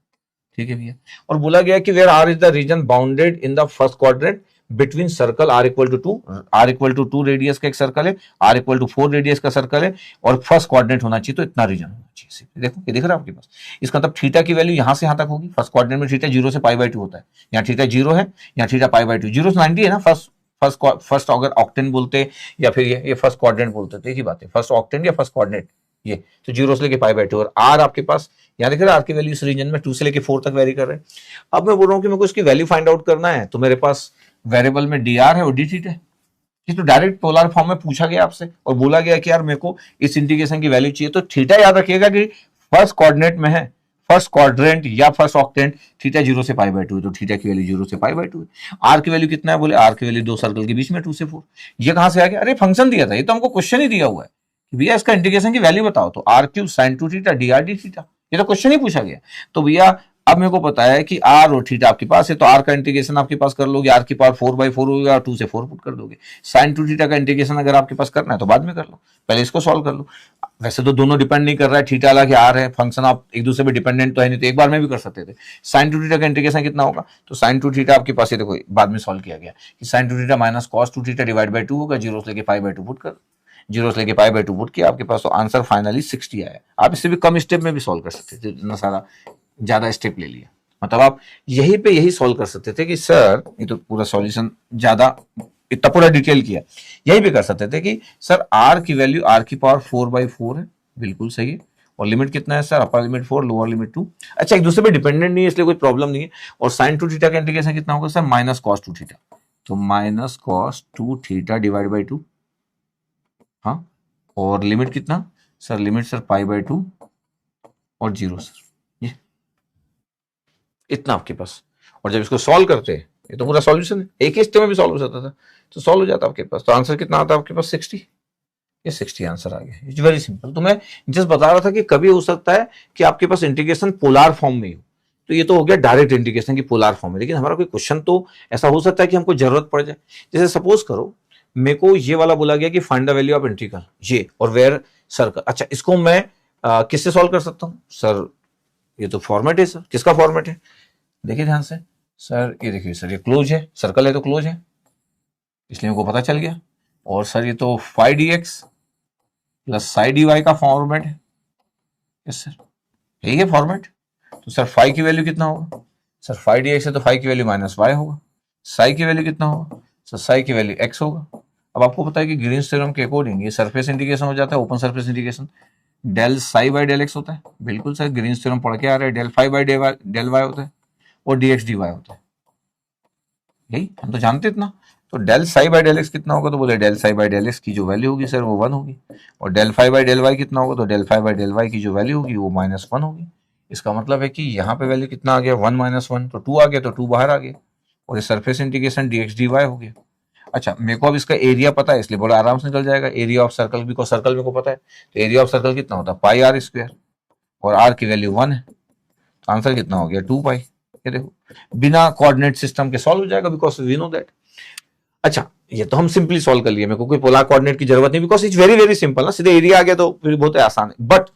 ठीक है भैया। और बोला गया कि where r is the region bounded in the first quadrant between circle r equal to 2, r equal to 2 radius का एक सर्कल है, आर इक्वल टू 4 रेडियस का सर्कल है, और फर्स्ट क्वाड्रेंट होना चाहिए, तो इतना रीजन होना चाहिए। देखो ये दिख रहा है आपके पास, इसका मतलब थीटा की वैल्यू यहां से यहां तक होगी। फर्स्ट क्वाड्रेंट में थीटा 0 से π/2 होता है, यहाँ थीटा 0 है, यहाँ थीटा π/2, 0 से 90 है ना। फर्स्ट अगर ऑक्टेन बोलते या फिर ये फर्स्ट क्वाड्रेंट बोलते तो एक ही बात है, फर्स्ट ऑक्टेन या फर्स्ट क्वाड्रेंट, ये तो 0 से लेके π/2, और आर आपके पास यहाँ दिख रहा है, आर की वैल्यू इस रीजन में 2 से लेके 4 तक वेरी कर रहे हैं। अब मैं बोल रहा हूँ कि मेरे को इसकी वैल्यू फाइंड आउट करना है, तो मेरे पास वेरिएबल में dr है और डी थीटा है। ये तो डायरेक्ट पोलर फॉर्म में पूछा गया आपसे, और बोला गया कि यार मेरे को इस इंटीग्रेशन की वैल्यू चाहिए, तो थीटा याद रखिएगा कि फर्स्ट कोऑर्डिनेट में है, फर्स्ट क्वाड्रेंट या फर्स्ट ऑक्टेंट, थीटा 0 से π/2 है, तो थीटा की वैल्यू 0 से π/2 है। आर की वैल्यू कितना है, बोले आर की वैल्यू 2 सर्कल के बीच में 2 से 4। ये कहां से आ गया, अरे फंक्शन दिया था, ये तो हमको क्वेश्चन ही दिया हुआ है कि भैया इसका इंटीग्रेशन की वैल्यू बताओ, तो r³ sin 2 theta dr d theta, ये तो क्वेश्चन ही पूछा गया। तो भैया अब मेरे को पता है कि r और थीटा आपके पास है, तो r का इंटीग्रेशन आपके पास कर लोगे, r की पावर 4/4 होगा, और 2 से 4 पुट कर दोगे। sin 2 थीटा का इंटीग्रेशन अगर आपके पास करना है तो बाद में कर लो, पहले इसको सॉल्व कर लो। वैसे तो दोनों डिपेंड नहीं कर रहा है, थीटा अलग है, r है, फंक्शन आप एक दूसरे पे डिपेंडेंट तो है नहीं, तो एक बार में भी कर सकते थे। sin 2 थीटा का इंटीग्रेशन कितना होगा, तो sin 2 थीटा आपके पास, ये देखो बाद में सॉल्व किया गया कि sin 2 theta minus cos 2 theta divide by 2 होगा, 0 से लेके π/2 पुट कर, 0 से लेके π/2 पुट किया आपके पास, तो आंसर फाइनली 60 आया। आप इससे भी कम स्टेप में भी सॉल्व कर सकते थे, इतना सारा ज्यादा स्टेप ले लिया, मतलब आप यहीं पे यही सॉल्व कर सकते थे कि सर ये तो पूरा सॉल्यूशन ज्यादा इतना पूरा डिटेल किया, यही भी कर सकते थे कि सर r की वैल्यू r की पावर 4/4 है, बिल्कुल सही है, और लिमिट कितना है sir, upper limit 4 lower limit 2, अच्छा एक दूसरे पे डिपेंडेंट नहीं है इसलिए कोई प्रॉब्लम नहीं है। और sin 2 थीटा का इंटीग्रेशन कितना होगा सर, माइनस cos 2 थीटा, तो minus cos 2 theta divide by 2, हाँ, और लिमिट कितना सर, लिमिट सर π/2 और 0 सर, ये इतना आपके पास। और जब इसको सॉल्व करते हैं, ये तो पूरा सॉल्यूशन है, एक ही स्टेप में भी सॉल्व हो जाता था, तो सॉल्व हो जाता आपके पास, तो आंसर कितना आता है आपके पास 60, ये 60 आंसर आ गया। It's very simple. तो मैं जस्ट बता रहा था कि कभी हो सकता है कि आपके पास इंटीग्रेशन पोलार फॉर्म में हो, तो ये तो हो गया डायरेक्ट इंटीग्रेशन की पोलार फॉर्म में, लेकिन हमारा कोई क्वेश्चन तो ऐसा हो सकता है कि हमको जरूरत पड़ जाए। जैसे सपोज करो मेरे को ये वाला बोला गया कि find the value of integral ये और वेयर सर्कल, अच्छा इसको मैं किससे सॉल्व कर सकता हूँ सर, ये तो फॉर्मेट है सर, किसका फॉर्मेट है, देखिए ध्यान से सर, ये देखिए सर, ये क्लोज है, सर्कल है तो क्लोज है, इसलिए मेरे को पता चल गया। और सर ये तो phi dx plus psi dy का फॉर्मेट है, यस सर, यही है फॉर्मेट। तो सर फाई की वैल्यू कितना होगा सर, फाई dx है तो फाई की वैल्यू माइनस y होगा, साई की वैल्यू कितना होगा सर, साई की वैल्यू x होगा। अब आपको पता है कि ग्रीन्स थ्योरम के अकॉर्डिंग ये सरफेस इंटीग्रेशन हो जाता है, open surface integration del psi by del x होता है, बिल्कुल सर ग्रीन्स थ्योरम पढ़ के आ रहे हैं, del phi by del y होता है, और dx dy होता है, यही हम तो जानते इतना। तो del psi by del x कितना होगा, तो बोले del psi by del x की जो वैल्यू होगी सर वो 1 होगी, और del phi by del y कितना होगा, तो del phi by del y की जो वैल्यू होगी वो -1 होगी। इसका मतलब है कि यहाँ पे वैल्यू कितना आ गया 1 - 1, तो 2 आ गया, तो 2 बाहर आ गया, और ये सरफेस इंटीग्रेशन dx dy हो गया। अच्छा मेरे को अब इसका एरिया पता है, इसलिए बड़ा आराम से निकल जाएगा, एरिया ऑफ सर्कल भी को सर्कल मेरे को पता है, तो एरिया ऑफ सर्कल कितना होता है πr², और r की वैल्यू 1 है, तो आंसर कितना हो गया 2 पाई। ये देखो बिना कोऑर्डिनेट सिस्टम के सॉल्व हो जाएगा, बिकॉज वी नो दैट। अच्छा ये तो हम सिंपली सॉल्व कर लिए, मेरे को कोई पोलर कोऑर्डिनेट की जरूरत नहीं, because it's very very simple ना, सीधे एरिया आ गया तो फिर बहुत आसान है। बट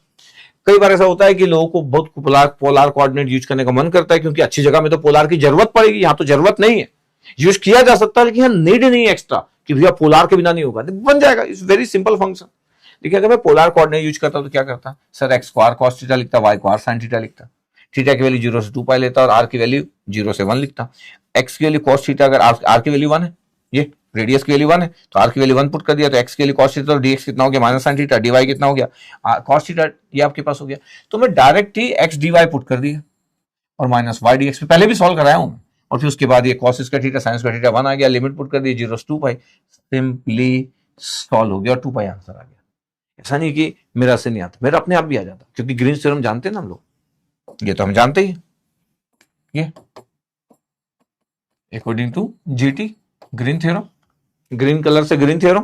कई बार ऐसा होता है कि लोगों को बहुत पोलर कोऑर्डिनेट यूज करने का मन करता है, क्योंकि अच्छी जगह में तो पोलर की जरूरत पड़ेगी, यहाँ तो जरूरत नहीं है, यूज किया जा सकता है लेकिन यहाँ नीड नहीं है एक्स्ट्रा कि भैया पोलर के बिना नहीं होगा, बन जाएगा, इट्स वेरी सिंपल फंक्शन। देखिए अगर मैं पोलर कोऑर्डिनेट यूज करता तो क्या करता sir, x square cos theta लिखता, वाई स्क्वायर साइन थीटा लिखता, थीटा की वैल्यू 0 से 2 पाई लेता, और आर की वैल्यू 0 से 1 लिखता, एक्स की वैल्यू कॉस थीटा, अगर आर की वैल्यू 1 है, ये रेडियस की वैल्यू 1 है तो आर की वैल्यू 1 पुट कर दिया, तो एक्स की वैल्यू कॉस थीटा, तो डीएक्स कितना हो गया माइनस साइन थीटा, डीवाई कितना हो गया कॉस थीटा, ये आपके पास हो गया। तो मैं डायरेक्ट ही एक्स डीवाई पुट कर दिया, और माइनस वाई डीएक्स पहले भी सॉल्व कराया हूं, और फिर उसके बाद ये कॉस का थीटा साइन का थीटा 1 आ गया, लिमिट पुट कर दी 0 से 2 पाई, सिंपली सॉल्व हो गया और 2 पाई आंसर आ गया। ऐसा नहीं कि मेरा से नहीं आता, मेरा अपने आप भी आ जाता, क्योंकि ग्रीन थ्योरम जानते हैं ना हम लोग, ये तो हम जानते ही, ये according to GT Green theorem, green colour से ग्रीन थ्योरम,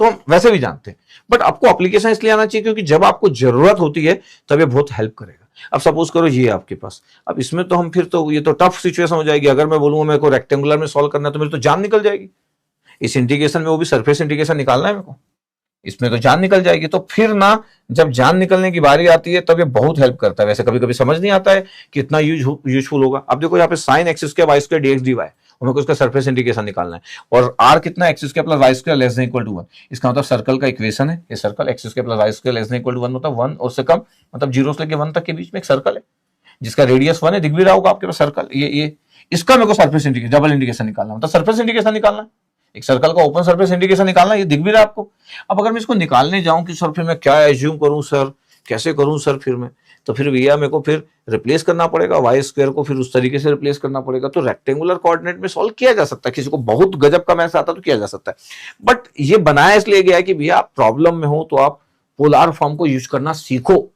तो हम वैसे भी जानते हैं, बट आपको एप्लीकेशन इसलिए आना चाहिए क्योंकि जब आपको जरूरत होती है तब ये बहुत हेल्प करेगा। अब सपोज करो ये आपके पास, अब इसमें तो हम फिर तो ये तो टफ सिचुएशन हो जाएगी। अगर मैं बोलूंगा मेरे को रेक्टेंगुलर में सॉल्व करना है तो मेरी तो जान निकल जाएगी। इस इंटीग्रेशन में वो भी सरफेस इंटीग्रेशन निकालना है मेरे को, इसमें तो जान निकल जाएगी। तो फिर ना जब जान निकलने की बारी आती है तब ये बहुत हेल्प करता है। वैसे कभी कभी समझ नहीं आता है कि इतना यूजफुल होगा। अब देखो यहाँ पे sine x square y square d x d y, मेरे को इसका सरफेस इंटीग्रेशन निकालना है। और आर कितना, x square plus y square less than equal to 1। इसका मतलब सर्कल का इक्वेशन है ये circle x square plus y square less than equal to 1, मतलब 1 और से कम, मतलब 0 से लेकर 1 तक के बीच में एक सर्कल है जिसका रेडियस 1 है। दिख भी रहा होगा आपके पास सर्कल, ये इसका मेरे को सरफेस इंटीग्रेशन डबल इंटीग्रेशन निकालना, मतलब सरफेस इंटीग्रेशन निकालना है। एक सर्कल का ओपन सरफेस इंटीग्रेशन निकालना, ये दिख भी रहा है आपको। अब अगर मैं इसको निकालने जाऊं कि सर फिर मैं क्या एज्यूम करूं सर, कैसे करूं सर, फिर मैं तो फिर भैया मेरे को फिर रिप्लेस करना पड़ेगा वाई स्क्वायर को, फिर उस तरीके से रिप्लेस करना पड़ेगा। तो रेक्टेंगुलर कोऑर्डिनेट में सॉल्व किया जा सकता है, किसी को बहुत गजब का मैथ्स आता तो किया जा सकता है, बट ये बनाया इसलिए गया है कि भैया आप प्रॉब्लम में हो तो आप पोलर फॉर्म को यूज करना सीखो।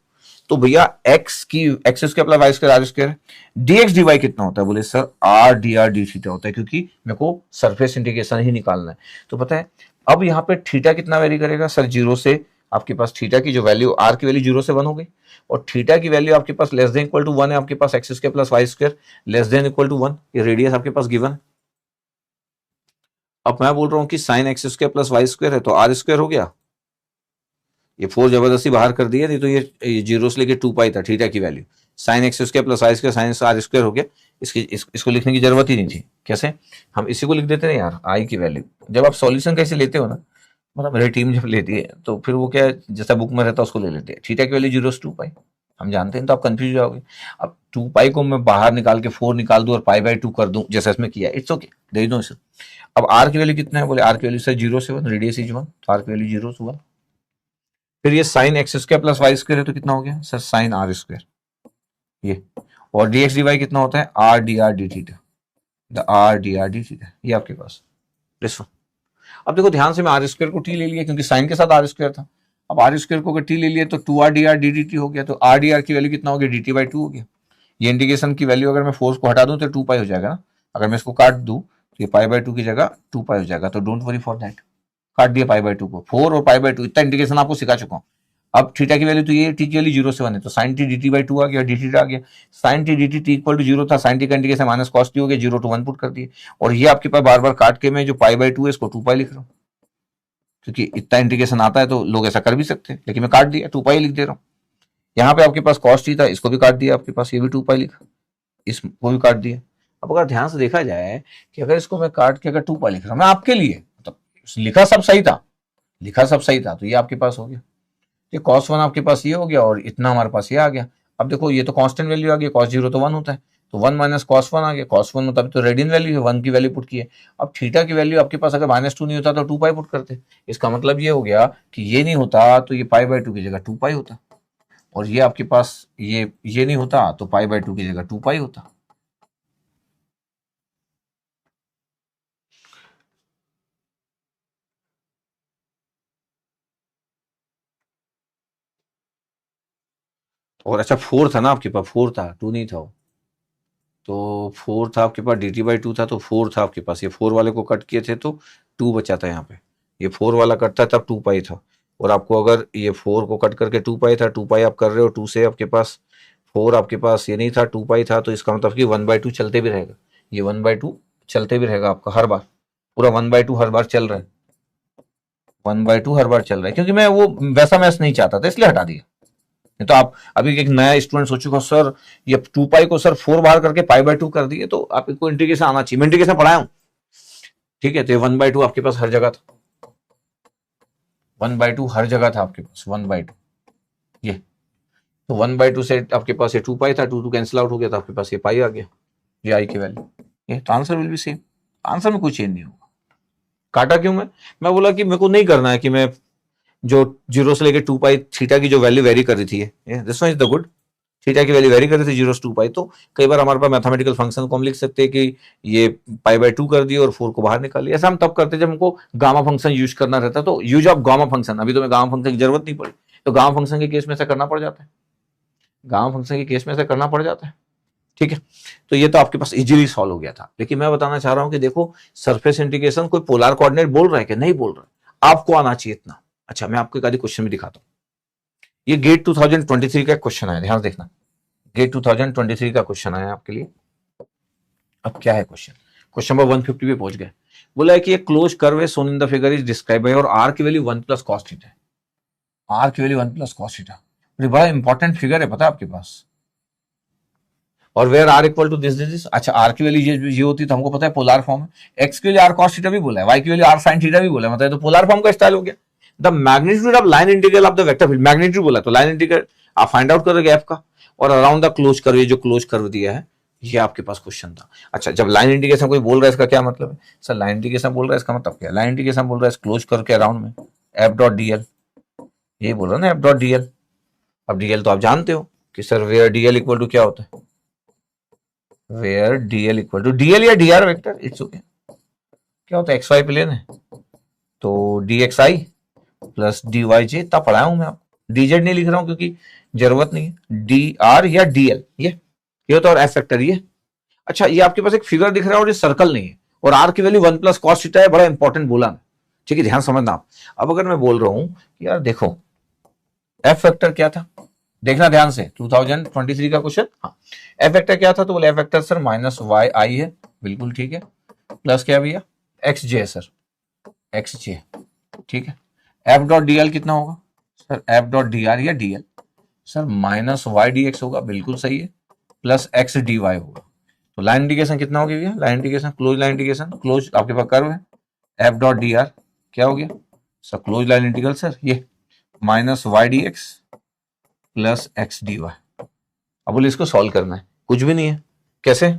तो भैया x square plus y square r square, dx dy कितना होता है, बोले sir r d r d theta होता है, क्योंकि मेरे को सरफेस इंटीग्रेशन ही निकालना है। तो पता है अब यहाँ पे थीटा कितना वेरी करेगा सर, 0 से आपके पास थीटा की जो वैल्यू आर की वैल्यू 0 से 1 हो गई, और थीटा की वैल्यू आपके पास लेस देन इक्वल टू 1 है। आपके पास x square plus y square less than equal to 1, ये रेडियस आपके पास गिवन है। अब मैं बोल रहा हूँ कि sine x square plus y square है तो आर स्क्वायर हो गया, ये 4 जबरदस्ती बाहर कर दिया, नहीं तो ये 0 से लेके 2 पाई था थीटा की value. Sine x square plus y square sine r square हो गया। इसको लिखने की जरूरत ही नहीं थी। कैसे, हम इसी को लिख देते हैं यार, आई की वैल्यू। जब आप सॉल्यूशन कैसे लेते हो ना, मतलब मेरी टीम जब लेती है तो फिर वो क्या जैसा बुक में रहता है उसको ले लेते हैं। थीटा की वैल्यू 0 से 2 पाई हम जानते हैं, तो आप कंफ्यूज हो जाओगे। अब 2 पाई को मैं बाहर निकाल के 4 निकाल दूं और पाई बाई 2 कर दूं जैसा इसमें किया, इट्स ओके, दे दो इसे। अब आर की वैल्यू कितना है, बोले आर की वैल्यू सर 0 से 1, रेडियस इज 1, तो आर की वैल्यू 0 से 1। फिर ये sine x square plus y square है तो कितना हो गया सर साइन आर स्क्वायर ये, और डी एक्स डी वाई कितना होता है are d r d theta, the are d r d theta, ये आपके पास लिखो। अब देखो ध्यान से, मैं आर स्क्वायर को टी ले लिया क्योंकि साइन के साथ आर स्क्वायर था। अब आर स्क्वायर को अगर टी ले लिया तो 2 are d r D D T हो गया, तो आर डी आर की वैल्यू कितना हो गया डी टी बाई 2 हो गया। ये इंटीग्रेशन की वैल्यू अगर मैं फोर्स को हटा दूं तो 2 पाई हो जाएगा ना, अगर मैं इसको काट दूं तो ये पाई बाई 2 की जगह 2 पाई हो जाएगा। तो डोंट वरी फॉर दैट, काट दिया पाई बाई 2 को, 4 और पाई बाई 2 इतना इंटीग्रेशन आपको सिखा चुका हूं। अब थीटा की वैल्यू तो ये टी की वैल्यू 0 से 1 है, तो sine t d t by 2 आ गया, डी टी आ गया। Sine t d t equal to 0 था, साइन टी का इंटीग्रेशन माइनस कॉस टी हो गया, 0 to 1 पुट कर दिए। और ये आपके पास बार बार काट के मैं जो पाई बाई 2 है इसको 2 पाई लिख रहा हूँ, क्योंकि इतना इंटीग्रेशन आता है तो लोग ऐसा कर भी सकते हैं, लेकिन मैं काट दिया 2 पाई लिख दे रहा हूँ। यहाँ पे आपके पास कॉस टी था, इसको भी काट दिया आपके पास, ये भी 2 पाई लिखा, इसको भी काट दिया। अब अगर ध्यान से देखा जाए कि अगर इसको मैं काट के अगर 2 पाई लिख रहा हूँ मैं आपके लिए, मतलब लिखा सब सही था, तो ये आपके पास हो गया। ये cos 1 आपके पास ये हो गया और इतना हमारे पास ये आ गया। अब देखो ये तो कांस्टेंट वैल्यू आ गई, cos 0 तो 1 होता है, तो 1 माइनस cos 1 आ गया। cos 1 मतलब तो रेडियन वैल्यू है, 1 की वैल्यू पुट की है। अब थीटा की वैल्यू आपके पास अगर -2 नहीं होता तो 2 पाई पुट करते। इसका मतलब ये हो गया कि ये नहीं होता तो ये पाई बाई 2 की जगह 2 पाई होता, और ये आपके पास ये नहीं होता तो पाई बाई 2 की जगह 2 पाई होता। और अच्छा 4 था ना आपके पास, 4 था, 2 नहीं था वो, तो 4 था आपके पास, डी टी बाई 2 था तो 4 था आपके पास। ये 4 वाले को कट किए थे तो 2 बचा था यहाँ पे, ये 4 वाला कटता तब 2 पाई था। और आपको अगर ये 4 को कट करके 2 पाई था, 2 पाई आप कर रहे हो, 2 से आपके पास 4 आपके पास ये नहीं था, 2 पाई था, तो इसका मतलब कि 1/2 चलते भी रहेगा, ये 1/2 चलते भी रहेगा आपका हर बार, पूरा 1/2 हर बार चल रहा है, 1/2 हर बार चल रहा है। क्योंकि मैं वो वैसा मैथ्स नहीं चाहता था इसलिए हटा दिया। नहीं तो आप अभी एक नया स्टूडेंट सोचेगा सर ये 2 पाई को सर 4 बाहर करके पाई बाई 2 कर दिए, तो आपको इंटीग्रेशन आना चाहिए। मैं इंटीग्रेशन पढ़ाया हूं, ठीक है। तो 1/2 आपके पास हर जगह था, 1/2 हर जगह था आपके पास, 1/2 ये, तो 1/2 से आपके पास ये 2 पाई था, 2 कैंसिल आउट हो गया था, आपके पास ये पाई आ गया, ये आई की वैल्यू, ये तो answer will be same, answer में कोई चेंज नहीं होगा। काटा क्यों मैं बोला कि मेरे को नहीं करना है कि मैं जो 0 से लेके 2 पाई थीटा की जो वैल्यू वेरी कर रही थी, this one is the good, theta की वैल्यू वेरी कर रही थी 0 से 2 पाई। तो कई बार हमारे पास मैथमेटिकल फंक्शन को हम लिख सकते हैं कि ये पाई बाई 2 कर दिए और 4 को बाहर निकाल लिया। ऐसा हम तब करते जब हमको गामा फंक्शन यूज करना रहता, तो यूज ऑफ गामा फंक्शन, अभी तो मैं गामा फंक्शन की जरूरत नहीं पड़ी, तो गामा फंक्शन के केस में ऐसा करना पड़ जाता है, गामा फंक्शन के केस में ऐसा करना पड़ जाता है, ठीक है। तो ये तो आपके पास इजीली सॉल्व हो गया था। लेकिन मैं बताना चाह रहा हूं कि देखो सरफेस इंटीग्रेशन कोई पोलर कोऑर्डिनेट बोल रहा है कि नहीं बोल रहा है, आपको आना चाहिए इतना। अच्छा, मैं आपको एक आधी क्वेश्चन भी दिखाता हूँ। ये गेट 2023 का क्वेश्चन है, ध्यान देखना। गेट 2023 का क्वेश्चन आया आपके लिए। अब क्या है क्वेश्चन? क्वेश्चन नंबर 150 पे पहुंच गए। बोला है कि ये क्लोज कर्व है shown in the figure is describe by, और आर की वैल्यू 1 प्लस कॉस थीटा है। आर की वैल्यू 1 प्लस कॉस थीटा, बड़ा इंपॉर्टेंट फिगर है, पता है आपके पास। और where r equal to this this. अच्छा, आर की वैल्यू ये होती तो हमको पता है पोलर फॉर्म है। एक्स की वैल्यू आर कॉस थीटा भी बोला है, वाई की वैल्यू आर साइन थीटा भी बोला है, मतलब तो पोलर फॉर्म का स्टाइल हो गया। The magnitude of line integral of the vector field, magnitude बोला तो लाइन इंटीग्रल आप फाइंड आउट करोगे एफ का, और अराउंड द क्लोज कर्व, ये जो क्लोज कर्व दिया है ये आपके पास क्वेश्चन था। अच्छा, जब लाइन इंटीग्रेशन कोई बोल रहा है इसका क्या मतलब है? सर लाइन इंटीग्रेशन बोल रहा है इसका मतलब क्या है? लाइन इंटीग्रेशन बोल रहा है क्लोज कर्व के अराउंड में एफ डॉट डीएल, ये बोल रहा है ना एफ डॉट डीएल। अब डीएल तो आप जानते हो कि sir where dl equal to क्या होता है, where dl equal to dl या डीआर वेक्टर, इट्स ओके। क्या होता है, एक्स वाई प्लेन है तो d x i plus d y j, तब पढ़ाया हूं मैं आपको। डीजेड नहीं लिख रहा हूं क्योंकि जरूरत नहीं है। डी आर या डीएल ये होता है, और एफ वेक्टर ये। अच्छा, ये आपके पास एक फिगर दिख रहा है और ये सर्कल नहीं है, और आर की वैल्यू 1 प्लस कॉस थीटा है, बड़ा इंपॉर्टेंट बोला मैं, ठीक है, ध्यान समझना आप। अब अगर मैं बोल रहा हूं कि यार देखो एफ वेक्टर क्या था, देखना ध्यान से, 2023 का क्वेश्चन। हाँ, एफ वेक्टर क्या था, तो बोले F vector sir minus y i है, बिल्कुल ठीक है, प्लस क्या भैया एक्स जे है सर, एक्स जे, ठीक है। एफ डॉट डीएल कितना होगा sir, F dot d r या dl sir minus y d x होगा, बिल्कुल सही है, प्लस एक्स डी वाई होगा। तो लाइन इंटीग्रेशन कितना हो गया भैया, line integration close line integration, close आपके पास कर्व है एफ डॉट डी आर क्या हो गया sir, close line integral sir ये minus y d x plus x d y. अब बोले इसको सॉल्व करना है, कुछ भी नहीं है, कैसे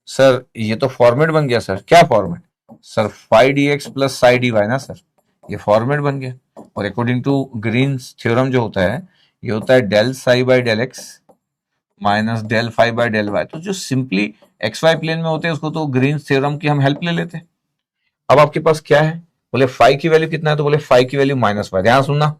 सर, ये तो फॉर्मेट बन गया सर, क्या format sir, phi d x plus psi d y ना सर, ये फॉर्मेट बन गया। और अकॉर्डिंग टू ग्रीन्स थ्योरम जो होता है, ये होता है del psi by del x minus del phi by del y. तो जो सिंपली एक्स वाई प्लेन में होते हैं उसको तो ग्रीन्स थ्योरम की हम हेल्प ले लेते हैं। अब आपके पास क्या है, बोले फाई की वैल्यू कितना है, तो बोले फाई की वैल्यू माइनस वाई, ध्यान सुनना।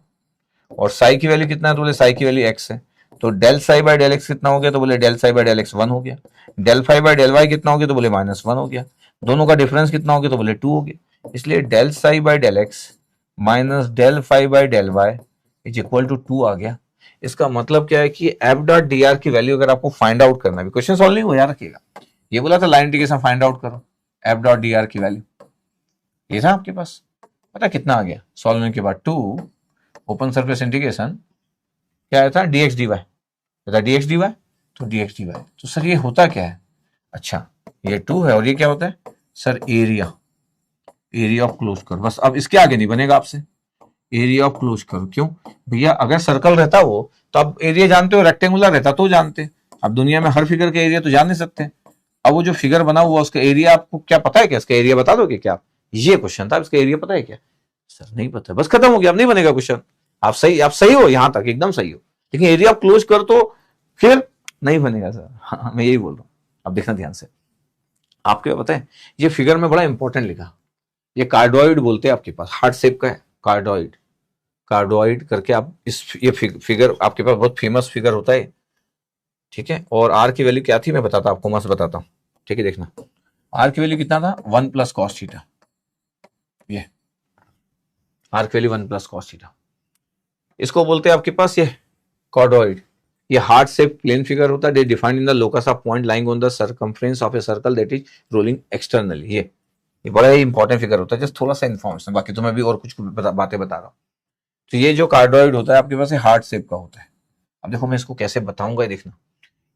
और साई की वैल्यू कितना है, तो बोले साई की वैल्यू एक्स है। तो del psi by del x कितना हो गया, तो बोले del psi by del x 1 हो गया। Del phi by del y कितना हो गया, तो बोले -1 हो गया। दोनों का डिफरेंस कितना हो गया, तो बोले 2 हो गया। इसलिए del psi by del x minus del phi by del y is equal to 2 आ गया। इसका मतलब क्या है कि एफ डॉट डी आर की वैल्यू अगर आपको फाइंड आउट करना है, क्वेश्चन सॉल्व नहीं हो, याद रखिएगा। ये बोला था लाइन इंटीग्रेशन फाइंड आउट करो, एफ डॉट डी आर की वैल्यू ये था आपके पास, पता कितना आ गया सॉल्व होने के बाद, 2 ओपन सरफेस इंटीग्रेशन क्या आया था, dx dy, बता dx dy, तो dx dy, तो सर ये होता क्या है, अच्छा ये 2 है और ये क्या होता है sir, area, area of close curve, बस अब इसके आगे नहीं बनेगा आपसे, एरिया ऑफ क्लोज कर्व। क्यों भैया, अगर सर्कल रहता वो तो आप एरिया जानते हो, रेक्टेंगुलर रहता तो जानते, अब दुनिया में हर फिगर के एरिया तो जान नहीं सकते। अब वो जो फिगर बना हुआ उसका एरिया आपको क्या पता है क्या, इसका एरिया बता दोगे क्या, ये क्वेश्चन था, इसका एरिया पता है क्या सर, नहीं पता, बस खत्म हो गया, अब नहीं बनेगा क्वेश्चन। आप सही हो, यहां तक एकदम सही हो, लेकिन एरिया ऑफ क्लोज कर तो फिर नहीं बनेगा सर। हाँ, मैं यही बोल रहा हूं। अब देखना ध्यान से, आपको पता है ये फिगर में बड़ा इंपॉर्टेंट लिखा, ये कार्डोइड बोलते हैं, आपके पास हार्ट शेप का है कार्डोइड, कार्डोइड करके आप इस ये फिगर आपके पास बहुत फेमस फिगर होता है, ठीक है। और आर की वैल्यू क्या थी मैं बताता आपको, मस्त बताता हूँ, ठीक है, देखना आर की वैल्यू कितना था, 1 प्लस कॉस थीटा, ये आर की वैल्यू 1 प्लस कॉस थीटा, इसको बोलते हैं आपके पास ये कॉर्डोइड। ये हार्ट शेप प्लेन फिगर होता है, defined in the locus of point lying on the circumference of a circle that is rolling externally. ये बड़ा ही इंपॉर्टेंट फिगर होता है, जस्ट थोड़ा सा इन्फॉर्मेशन, बाकी तो मैं भी और कुछ बातें बता रहा हूँ। तो ये जो कार्डोइड होता है आपके पास हार्ट शेप का होता है। अब देखो मैं इसको कैसे बताऊंगा, देखना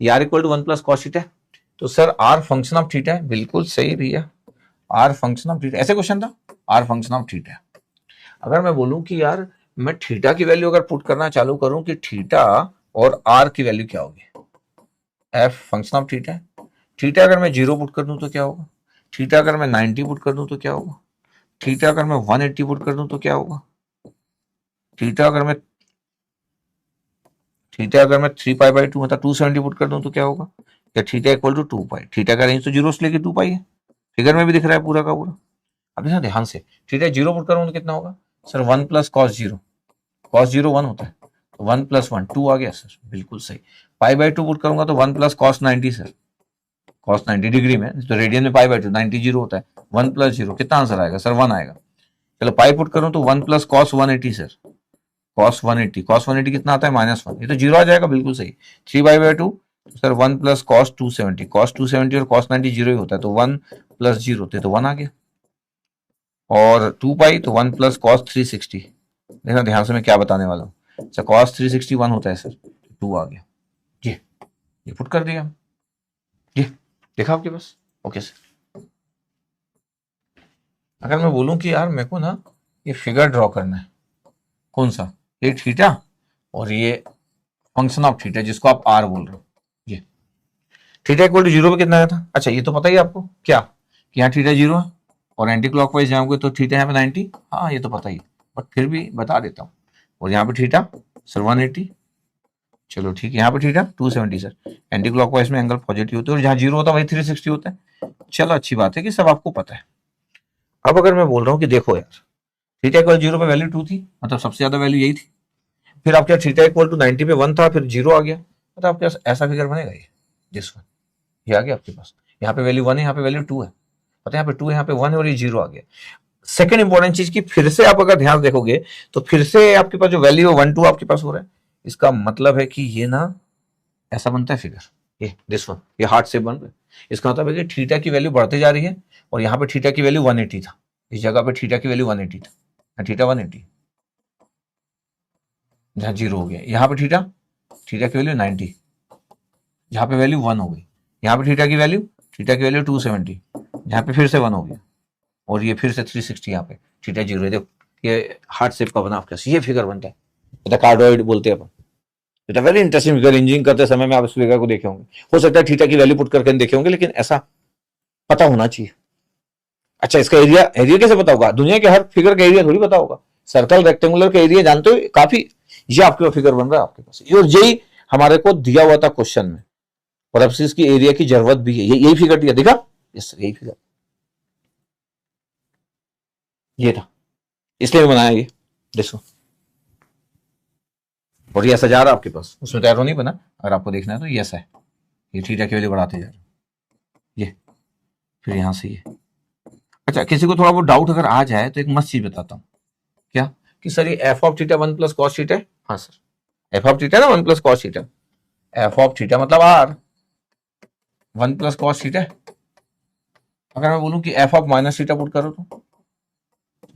ये r equal to 1 plus cos theta, तो sir r function of theta है, बिल्कुल सही भैया, आर फंक्शन ऑफ थीटा, ऐसे क्वेश्चन था, आर फंक्शन ऑफ थीटा। अगर मैं बोलूं कि यार मैं थीटा की वैल्यू अगर पुट करना चालू करूं कि थीटा और आर की वैल्यू क्या होगी, F function of theta, theta अगर मैं 0 पुट कर दूं तो क्या होगा, थीटा अगर मैं 90 पुट कर दूं तो क्या होगा, थीटा अगर मैं 180 पुट कर दूं तो क्या होगा, थीटा अगर मैं 3 पाई बाई 2 मतलब 270 पुट कर दूं तो क्या होगा, या theta equal to 2 pi, theta का रेंज तो 0 से लेके 2 पाई है, फिगर में भी दिख रहा है पूरा का पूरा। अब देखना ध्यान से, थीटा 0 पुट करूं तो कितना होगा सर, 1 प्लस कॉस 0, कॉस 0 1 होता है, तो 1 प्लस 1 2 आ गया सर, बिल्कुल सही। पाई बाई 2 पुट करूंगा तो 1 plus cos 90 sir, cos 90 degree में, तो रेडियन में पाई बाई 2 90 0 होता है, 1 प्लस 0 कितना आंसर आएगा सर, 1 आएगा। चलो पाई पुट करूं तो 1 प्लस कॉस 180 सर, कॉस 180 कितना आता है -1, ये तो जीरो आ जाएगा, बिल्कुल सही। 3 by 2 sir 1 plus cos 270, cos 270 और कॉस 90 जीरो ही होता है, तो 1 प्लस जीरो तो 1 आ गया। और 2 पाई तो 1 प्लस कॉस 360, देखना ध्यान से मैं क्या बताने वाला हूँ सर, कॉस 361 होता है सर, 2 आ गया। ये पुट कर दिया, ये देखा आपके पास। ओके सर, अगर मैं बोलूं कि यार मेरे को ना ये फिगर ड्रॉ करना है, कौन सा, ये थीटा और ये फंक्शन ऑफ थीटा जिसको आप आर बोल रहे हो, ये थीटा इक्वल टू जीरो पे कितना आया था, अच्छा ये तो पता ही आपको क्या कि यहाँ थीटा जीरो है, और एंटी क्लॉकवाइज जाओगे तो थीटा यहाँ पे 90, हाँ ये तो पता ही, बट फिर भी बता देता हूँ। और यहाँ पे थीटा सर 180, चलो ठीक है, यहाँ पे थीटा 270 सर, एंटी क्लॉकवाइज में एंगल पॉजिटिव होते हैं, और जहाँ जीरो होता है वही 360 होता है। चलो अच्छी बात है कि सब आपको पता है। अब अगर मैं बोल रहा हूँ कि देखो यार थीटा इक्वल जीरो पे वैल्यू 2 थी, मतलब सबसे ज्यादा वैल्यू यही थी, फिर आपके थीटा इक्वल टू 90 पे 1 था, फिर जीरो आ गया, मतलब आपके पास ऐसा फिगर बनेगा ये, दिस वन, ये आ गया आपके पास, यहाँ पे वैल्यू 1 है, यहाँ पे वैल्यू 2 है, पता है यहाँ पे 2 है, यहाँ पे 1 है, और ये जीरो आ गया। सेकंड इंपॉर्टेंट चीज की फिर से आप अगर ध्यान देखोगे तो फिर से आपके पास जो वैल्यू है 1 2 आपके पास हो रहा है, इसका मतलब है कि ये ना ऐसा बनता है फिगर, ये दिस वन, ये हार्ट शेप बन रहा है, इसका मतलब है कि थीटा की वैल्यू बढ़ती जा रही है, और यहाँ पे थीटा की वैल्यू 180 था, इस जगह पे थीटा की वैल्यू 180 था, थीटा 180, जहाँ जीरो हो गया, यहाँ पे थीटा की वैल्यू 90, जहाँ पे वैल्यू 1 हो गई, यहाँ पे थीटा की वैल्यू 270, जहाँ पे फिर से 1 हो गया, और ये फिर से 360, यहाँ पे थीटा जीरो, देखो ये हार्ट शेप का बना आपके, ये फिगर बनता है, कार्डोइड बोलते हैं अपन। It very interesting figure, engineering करते समय में आप इस फिगर को देखे होंगे, हो सकता है थीटा की वैल्यू पुट करके देखे होंगे, लेकिन ऐसा पता होना चाहिए। अच्छा इसका एरिया कैसे पता होगा, दुनिया के हर फिगर का एरिया थोड़ी पता होगा, सर्कल रेक्टेंगुलर का एरिया जानते हो काफी, ये आपके फिगर बन रहा है आपके पास, और यही हमारे को दिया हुआ था क्वेश्चन में, और अब इसकी एरिया की जरूरत भी है, यही फिगर दिया, देखा, यही फिगर ये था, इसलिए बनाया ये, देखो, और ये ऐसा जा रहा है आपके पास, उसमें तो एरो नहीं बना, अगर आपको देखना है तो ये ऐसा है, ये थीटा की वैल्यू बढ़ाते जा रहे, ये फिर यहां से ये। अच्छा किसी को थोड़ा बहुत डाउट अगर आ जाए तो एक मस्त चीज बताता हूँ, क्या कि सर ये F of theta 1 plus cos theta है, हाँ सर एफ ऑफ थीटा ना 1 plus cos theta, F of theta मतलब आर 1 प्लस कॉस थीटा। अगर मैं बोलूं कि F of minus theta put करो तो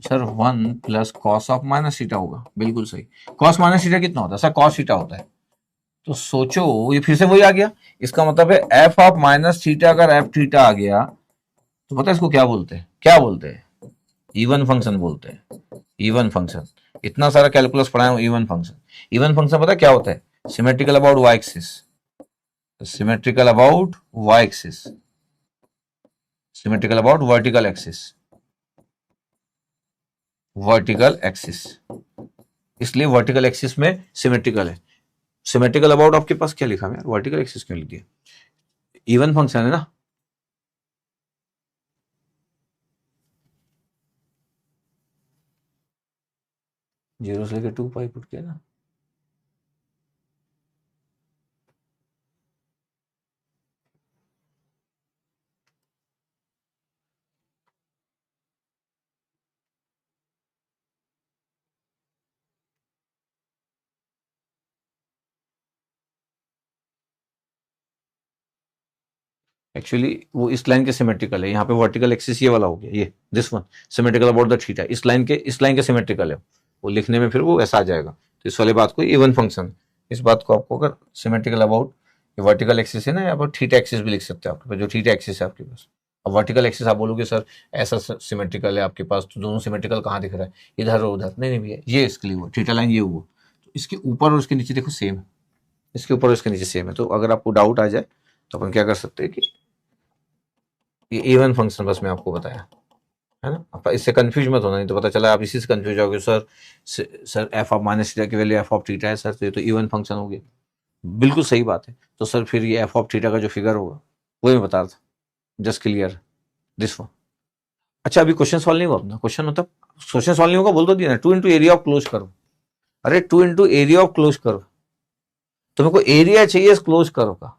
sir 1 plus cos of minus theta होगा, बिल्कुल सही। कॉस माइनस थीटा कितना होता है सर, कॉस थीटा होता है, तो सोचो ये फिर से वही आ गया, इसका मतलब है एफ ऑफ माइनस थीटा अगर एफ थीटा आ गया तो पता है इसको क्या बोलते हैं, इवन फंक्शन बोलते हैं, इवन फंक्शन। इतना सारा कैलकुलस पढ़ाया हूं, इवन फंक्शन, इवन फंक्शन पता है क्या होता है, symmetrical about y axis, symmetrical about y axis, symmetrical about vertical axis, vertical axis, इसलिए वर्टिकल एक्सिस में सिमेट्रिकल है। सिमेट्रिकल अबाउट आपके पास क्या लिखा है, वर्टिकल एक्सिस क्यों लिख दिया, इवन फंक्शन है ना, जीरो से लेकर 2 पाई पुट किया ना, एक्चुअली वो इस लाइन के सिमेट्रिकल है, यहाँ पे वर्टिकल एक्सिस ये वाला हो गया, ये this one symmetrical about the theta, इस लाइन के सिमेट्रिकल है, वो लिखने में फिर वो ऐसा आ जाएगा, तो इस वाले बात को इवन फंक्शन, इस बात को आपको अगर सिमेट्रिकल अबाउट वर्टिकल एक्सिस है ना, या फिर थीटा एक्सिस भी लिख सकते हैं आपके पास, जो थीटा एक्सिस है आपके पास। अब वर्टिकल एक्सिस आप बोलोगे सर ऐसा सिमेट्रिकल है आपके पास, तो दोनों सिमेट्रिकल कहाँ दिख रहा है, इधर और उधर, नहीं भैया ये इसके लिए हुआ थीटा लाइन, ये हुआ, तो इसके ऊपर और इसके नीचे देखो सेम है, इसके ऊपर और इसके नीचे सेम है, तो अगर आपको डाउट आ जाए तो अपन क्या कर सकते हैं कि ये इवन फंक्शन बस मैं आपको बताया है ना, आप इससे कंफ्यूज मत होना, नहीं तो पता चला आप इसी से कंफ्यूज होगे, sir F of minus theta की वैल्यू एफ ऑफ थीटा है सर, तो ये तो इवन फंक्शन हो गया, बिल्कुल सही बात है, तो सर फिर ये एफ ऑफ थीटा का जो फिगर होगा वही मैं बता रहा था, जस्ट क्लियर दिस वन। अच्छा अभी क्वेश्चन सॉल्व नहीं हुआ अपना, क्वेश्चन मतलब क्वेश्चन सॉल्व नहीं होगा, बोल तो दिया ना, 2 इंटू एरिया ऑफ क्लोज करो, अरे 2 इंटू एरिया ऑफ क्लोज करो, तो मेरे को एरिया चाहिए क्लोज करो का,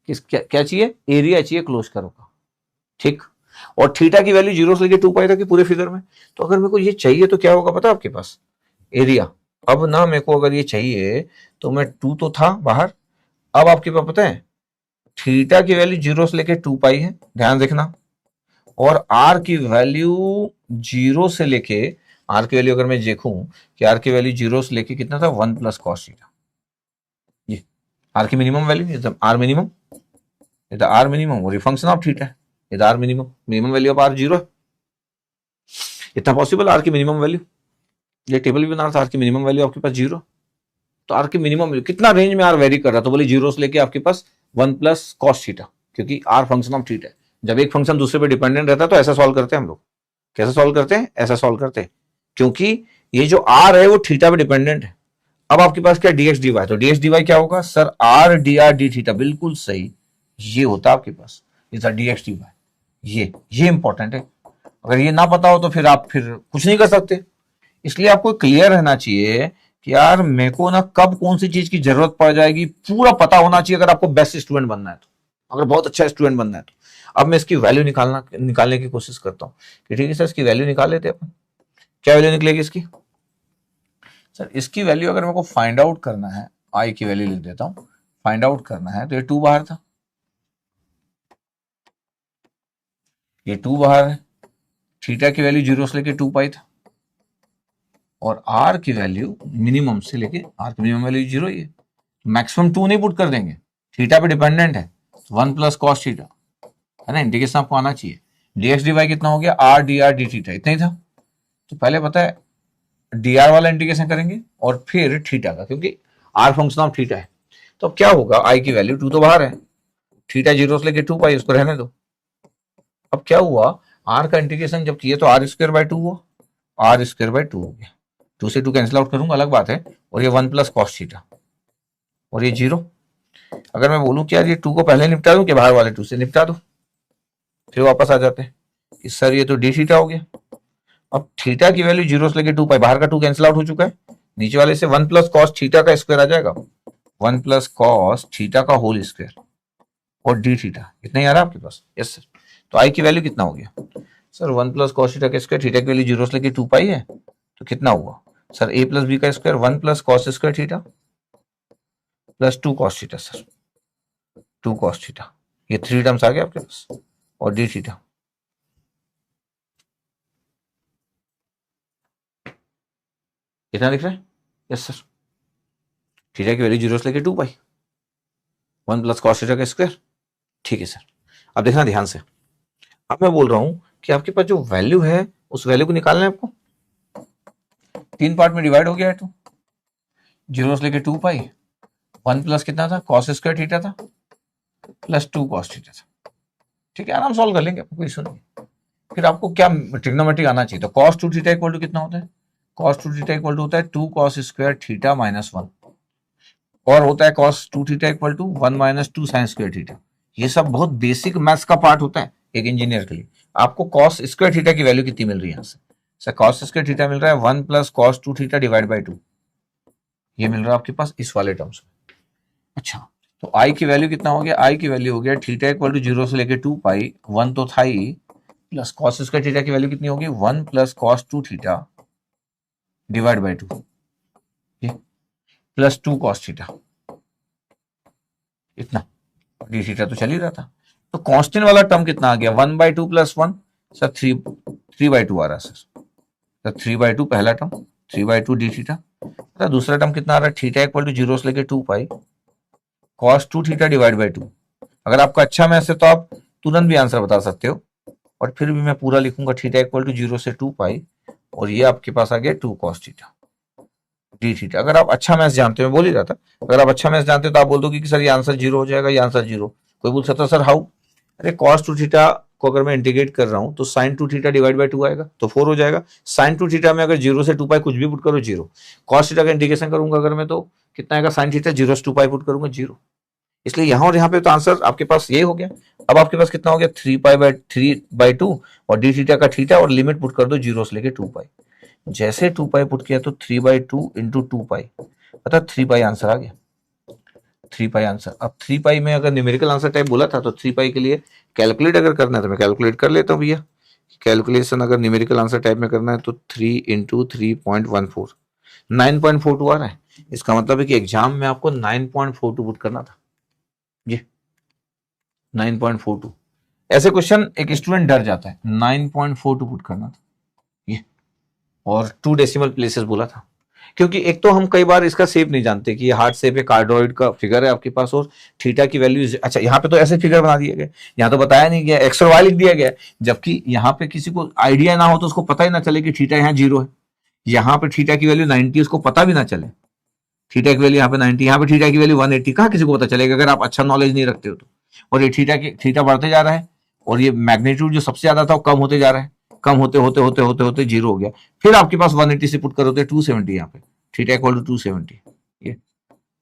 क्या चाहिए, एरिया चाहिए क्लोज करो का, ठीक। और थीटा की वैल्यू 0 से लेके 2 पाई तक की पूरे फिगर में। तो अगर मेरे को ये चाहिए तो क्या होगा पता है आपके पास, एरिया। अब ना मेरे को अगर ये चाहिए तो मैं 2 तो था बाहर, अब आपके पास पता है थीटा की वैल्यू 0 से लेके 2 पाई है, ध्यान देखना, और आर की वैल्यू 0 से लेके, आर की वैल्यू अगर मैं देखूं कि आर की वैल्यू 0 से लेके कितना था 1 प्लस कॉस थीटा, ये आर की मिनिमम वैल्यू, आर मिनिमम, ये तो आर मिनिमम और ये फंक्शन ऑफ थीटा है, ये तो r minimum, minimum value of r 0 है, इतना पॉसिबल आर की मिनिमम वैल्यू, ये टेबल भी बना रहा था, आर की मिनिमम वैल्यू आपके पास 0, तो आर की मिनिमम वैल्यू कितना रेंज में आर वेरी कर रहा था, बोले 0 से लेके आपके पास 1 प्लस कॉस थीटा, क्योंकि आर फंक्शन ऑफ थीटा है। जब एक फंक्शन दूसरे पे डिपेंडेंट रहता है तो ऐसा सॉल्व करते हैं हम लोग, कैसे सॉल्व करते हैं, ऐसा सॉल्व करते हैं, क्योंकि ये जो आर है वो थीटा पे डिपेंडेंट है। अब आपके पास क्या डीएक्स डीवाई, तो डीएक्स डीवाई क्या होगा sir, r d r d theta, बिल्कुल सही, ये होता है आपके पास, ये था डीएक्स डीवाई, ये इंपॉर्टेंट है। अगर ये ना पता हो तो फिर आप फिर कुछ नहीं कर सकते, इसलिए आपको क्लियर रहना चाहिए कि यार मेरे को ना कब कौन सी चीज की जरूरत पड़ जाएगी पूरा पता होना चाहिए, अगर आपको बेस्ट स्टूडेंट बनना है तो, अगर बहुत अच्छा स्टूडेंट बनना है तो। अब मैं इसकी वैल्यू निकालने की कोशिश करता हूँ कि ठीक है सर इसकी वैल्यू निकाल लेते हैं अपन, क्या वैल्यू निकलेगी इसकी, सर इसकी वैल्यू अगर मेरे को फाइंड आउट करना है, आई की वैल्यू लिख देता हूं, फाइंड आउट करना है तो ये 2 बाहर था, ये 2 बाहर है, थीटा की वैल्यू 0 से लेके 2 पाई था, और आर की वैल्यू मिनिमम से लेके, आर की मिनिमम वैल्यू 0 ही है, मैक्सिमम 2 नहीं पुट कर देंगे, थीटा पे डिपेंडेंट है, 1 प्लस कॉस थीटा है ना, इंटीग्रेशन आपको आना चाहिए, डीएक्स डीवाई कितना हो गया, are d r d theta, इतना ही था। तो पहले पता है डी आर वाला इंटीग्रेशन करेंगे और फिर थीटा का, क्योंकि आर फंक्शन ऑफ थीटा है। तो अब क्या होगा, आई की वैल्यू 2 तो बाहर है, थीटा 0 से लेके 2 पाई, उसको रहने दो। अब क्या हुआ, आर का इंटीग्रेशन जब किए तो आर स्क्वायर बाय 2 हुआ, आर स्क्वायर बाय 2 हो गया, 2 से 2 कैंसिल आउट करूंगा अलग बात है, और ये 1 प्लस कॉस थीटा, और ये 0। अगर मैं बोलूं कि यार ये 2 को पहले निपटा दूं कि बाहर वाले 2 से निपटा दो, फिर वापस आ जाते हैं, सर ये तो डी थीटा हो गया। अब थीटा की वैल्यू 0 से लेके 2 पाई, बाहर का 2 कैंसिल आउट हो चुका है, नीचे वाले से 1 प्लस कॉस थीटा का स्क्वायर आ जाएगा, 1 प्लस कॉस थीटा का होल स्क्वायर, और डी थीटा, इतना ही आ रहा है आपके पास, यस सर। तो आई की वैल्यू कितना हो गया सर, 1 प्लस कॉस थीटा का स्क्वायर, थीटा की वैल्यू 0 से लेके 2 पाई है, तो कितना हुआ सर, ए प्लस बी का square, 1 plus cos square theta plus 2 cos theta, sir 2 cos theta, ये 3 टर्म्स आ गया आपके पास, और डी थीटा, कितना लिख रहे हैं, यस सर, थीटा की वैल्यू 0 से लेके 2 पाई, 1 प्लस कॉस थीटा का स्क्वायर, ठीक है सर। अब देखना ध्यान से, अब मैं बोल रहा हूं कि आपके पास जो वैल्यू है उस वैल्यू को निकालना है आपको, 3 पार्ट में डिवाइड हो गया है, तो 0 से लेके 2 पाई, 1 प्लस कितना था कॉस स्क्वायर थीटा था, प्लस 2 कॉस थीटा था, ठीक है, आराम सॉल्व कर लेंगे, आपको कोई इशू नहीं। फिर आपको क्या ट्रिग्नोमेट्री आना चाहिए, तो कॉस 2 थीटा इक्वल टू कितना होता है, कॉस 2 थीटा इक्वल टू होता है 2 कॉस स्क्वायर थीटा माइनस 1, और होता है cos 2 theta equal to 1 minus 2 sine square theta. ये सब बहुत बेसिक मैथ्स का पार्ट होता है एक इंजीनियर के लिए। आपको कॉस स्क्वायर थीटा की वैल्यू कितनी मिल रही है यहाँ से, सर कॉस स्क्वायर थीटा मिल रहा है 1 plus cos 2 theta divide by 2, ये मिल रहा है आपके पास इस वाले टर्म्स में। अच्छा, तो आई की वैल्यू कितना हो गया, आई की वैल्यू हो गया थीटा इक्वल टू 0 से लेके 2 पाई, 1 तो था ही, प्लस कॉस स्क्वायर थीटा की वैल्यू कितनी होगी 1 plus cos 2 theta divide by 2, plus 2 cos theta, इतना, डी थीटा तो चल ही रहा था। तो कांस्टेंट वाला टर्म कितना आ गया 1 बाई 2 प्लस 1, सर 3 बाई 2 आ रहा है सर, 3 बाई 2 पहला टर्म, 3 बाई 2 डी थीटा, दूसरा टर्म कितना आ रहा है थीटा इक्वल टू 0 से लेके 2 pi cos 2 theta divide by 2। अगर आपका अच्छा मैथ्स है तो आप तुरंत भी आंसर बता सकते हो, और फिर भी मैं पूरा लिखूंगा थीटा इक्वल टू 0 से 2 पाई, और ये आपके पास आ गया 2 कॉस थीटा डी थीटा। अगर आप अच्छा मैथ्स जानते हो, मैं बोल ही रहा था, अगर आप अच्छा मैथ्स जानते हो तो आप बोल दो कि सर ये आंसर 0 हो जाएगा, ये आंसर 0। कोई बोल सकता सर हाउ, अरे कॉस 2 थीटा को अगर मैं इंटीग्रेट कर रहा हूं तो साइन 2 थीटा डिवाइड बाई 2 आएगा तो 4 हो जाएगा। साइन 2 थीटा में अगर 0 से 2 पाई कुछ भी पुट करो 0, कॉस थीटा का इंटीग्रेशन करूंगा अगर मैं तो कितना आएगा साइन थीटा 0 से 2 पाई पुट करूंगा 0। इसलिए यहां और यहां पे तो आंसर आपके पास ये हो गया। अब आपके पास कितना हो गया 3 पाई बाई 2 और डी थीटा का थीटा, और लिमिट पुट कर दो 0 से लेके 2 पाई। जैसे 2 पाई पुट किया तो 3 बाई 2 इंटू 2 पाई, अर्थात 3 पाई आंसर आ गया। 3 पाई आंसर। अब 3 पाई में अगर न्यूमेरिकल आंसर टाइप बोला था तो 3 पाई के लिए कैलकुलेट अगर करना है तो मैं कैलकुलेट कर लेता हूँ भैया। कैलकुलेशन अगर न्यूमेरिकल आंसर टाइप में करना है तो 3 इंटू 3.14 9.42 आ रहा है। इसका मतलब है कि एग्जाम में आपको 9.42 पुट करना था, ये 9.42। ऐसे क्वेश्चन एक स्टूडेंट डर जाता है, 9.42 पुट करना था ये, और 2 डेसिमल प्लेसेस बोला था। क्योंकि एक तो हम कई बार इसका शेप नहीं जानते कि ये हार्ट शेप है, कार्डोइड का फिगर है आपके पास, और थीटा की वैल्यू, अच्छा यहाँ पे तो ऐसे फिगर बना दिए गए, यहाँ तो बताया नहीं गया, एक्स और वाई लिख दिया गया, जबकि यहाँ पे किसी को आइडिया ना हो तो उसको पता ही ना चले कि थीटा यहाँ 0 है, यहाँ पे थीटा की वैल्यू 90 उसको पता भी ना चले, थीटा की वैल्यू यहाँ पे 90, यहाँ पे थीटा की वैल्यू 180, कहाँ किसी को पता चलेगा अगर आप अच्छा नॉलेज नहीं रखते हो तो। और ये थीटा बढ़ते जा रहा है, और ये मैग्नीट्यूड जो सबसे ज्यादा था वो कम होते जा रहा है, कम होते होते होते होते होते 0 हो गया। फिर आपके पास 180 से पुट करो तो 270, यहाँ पे थीटा इक्वल टू 270, ये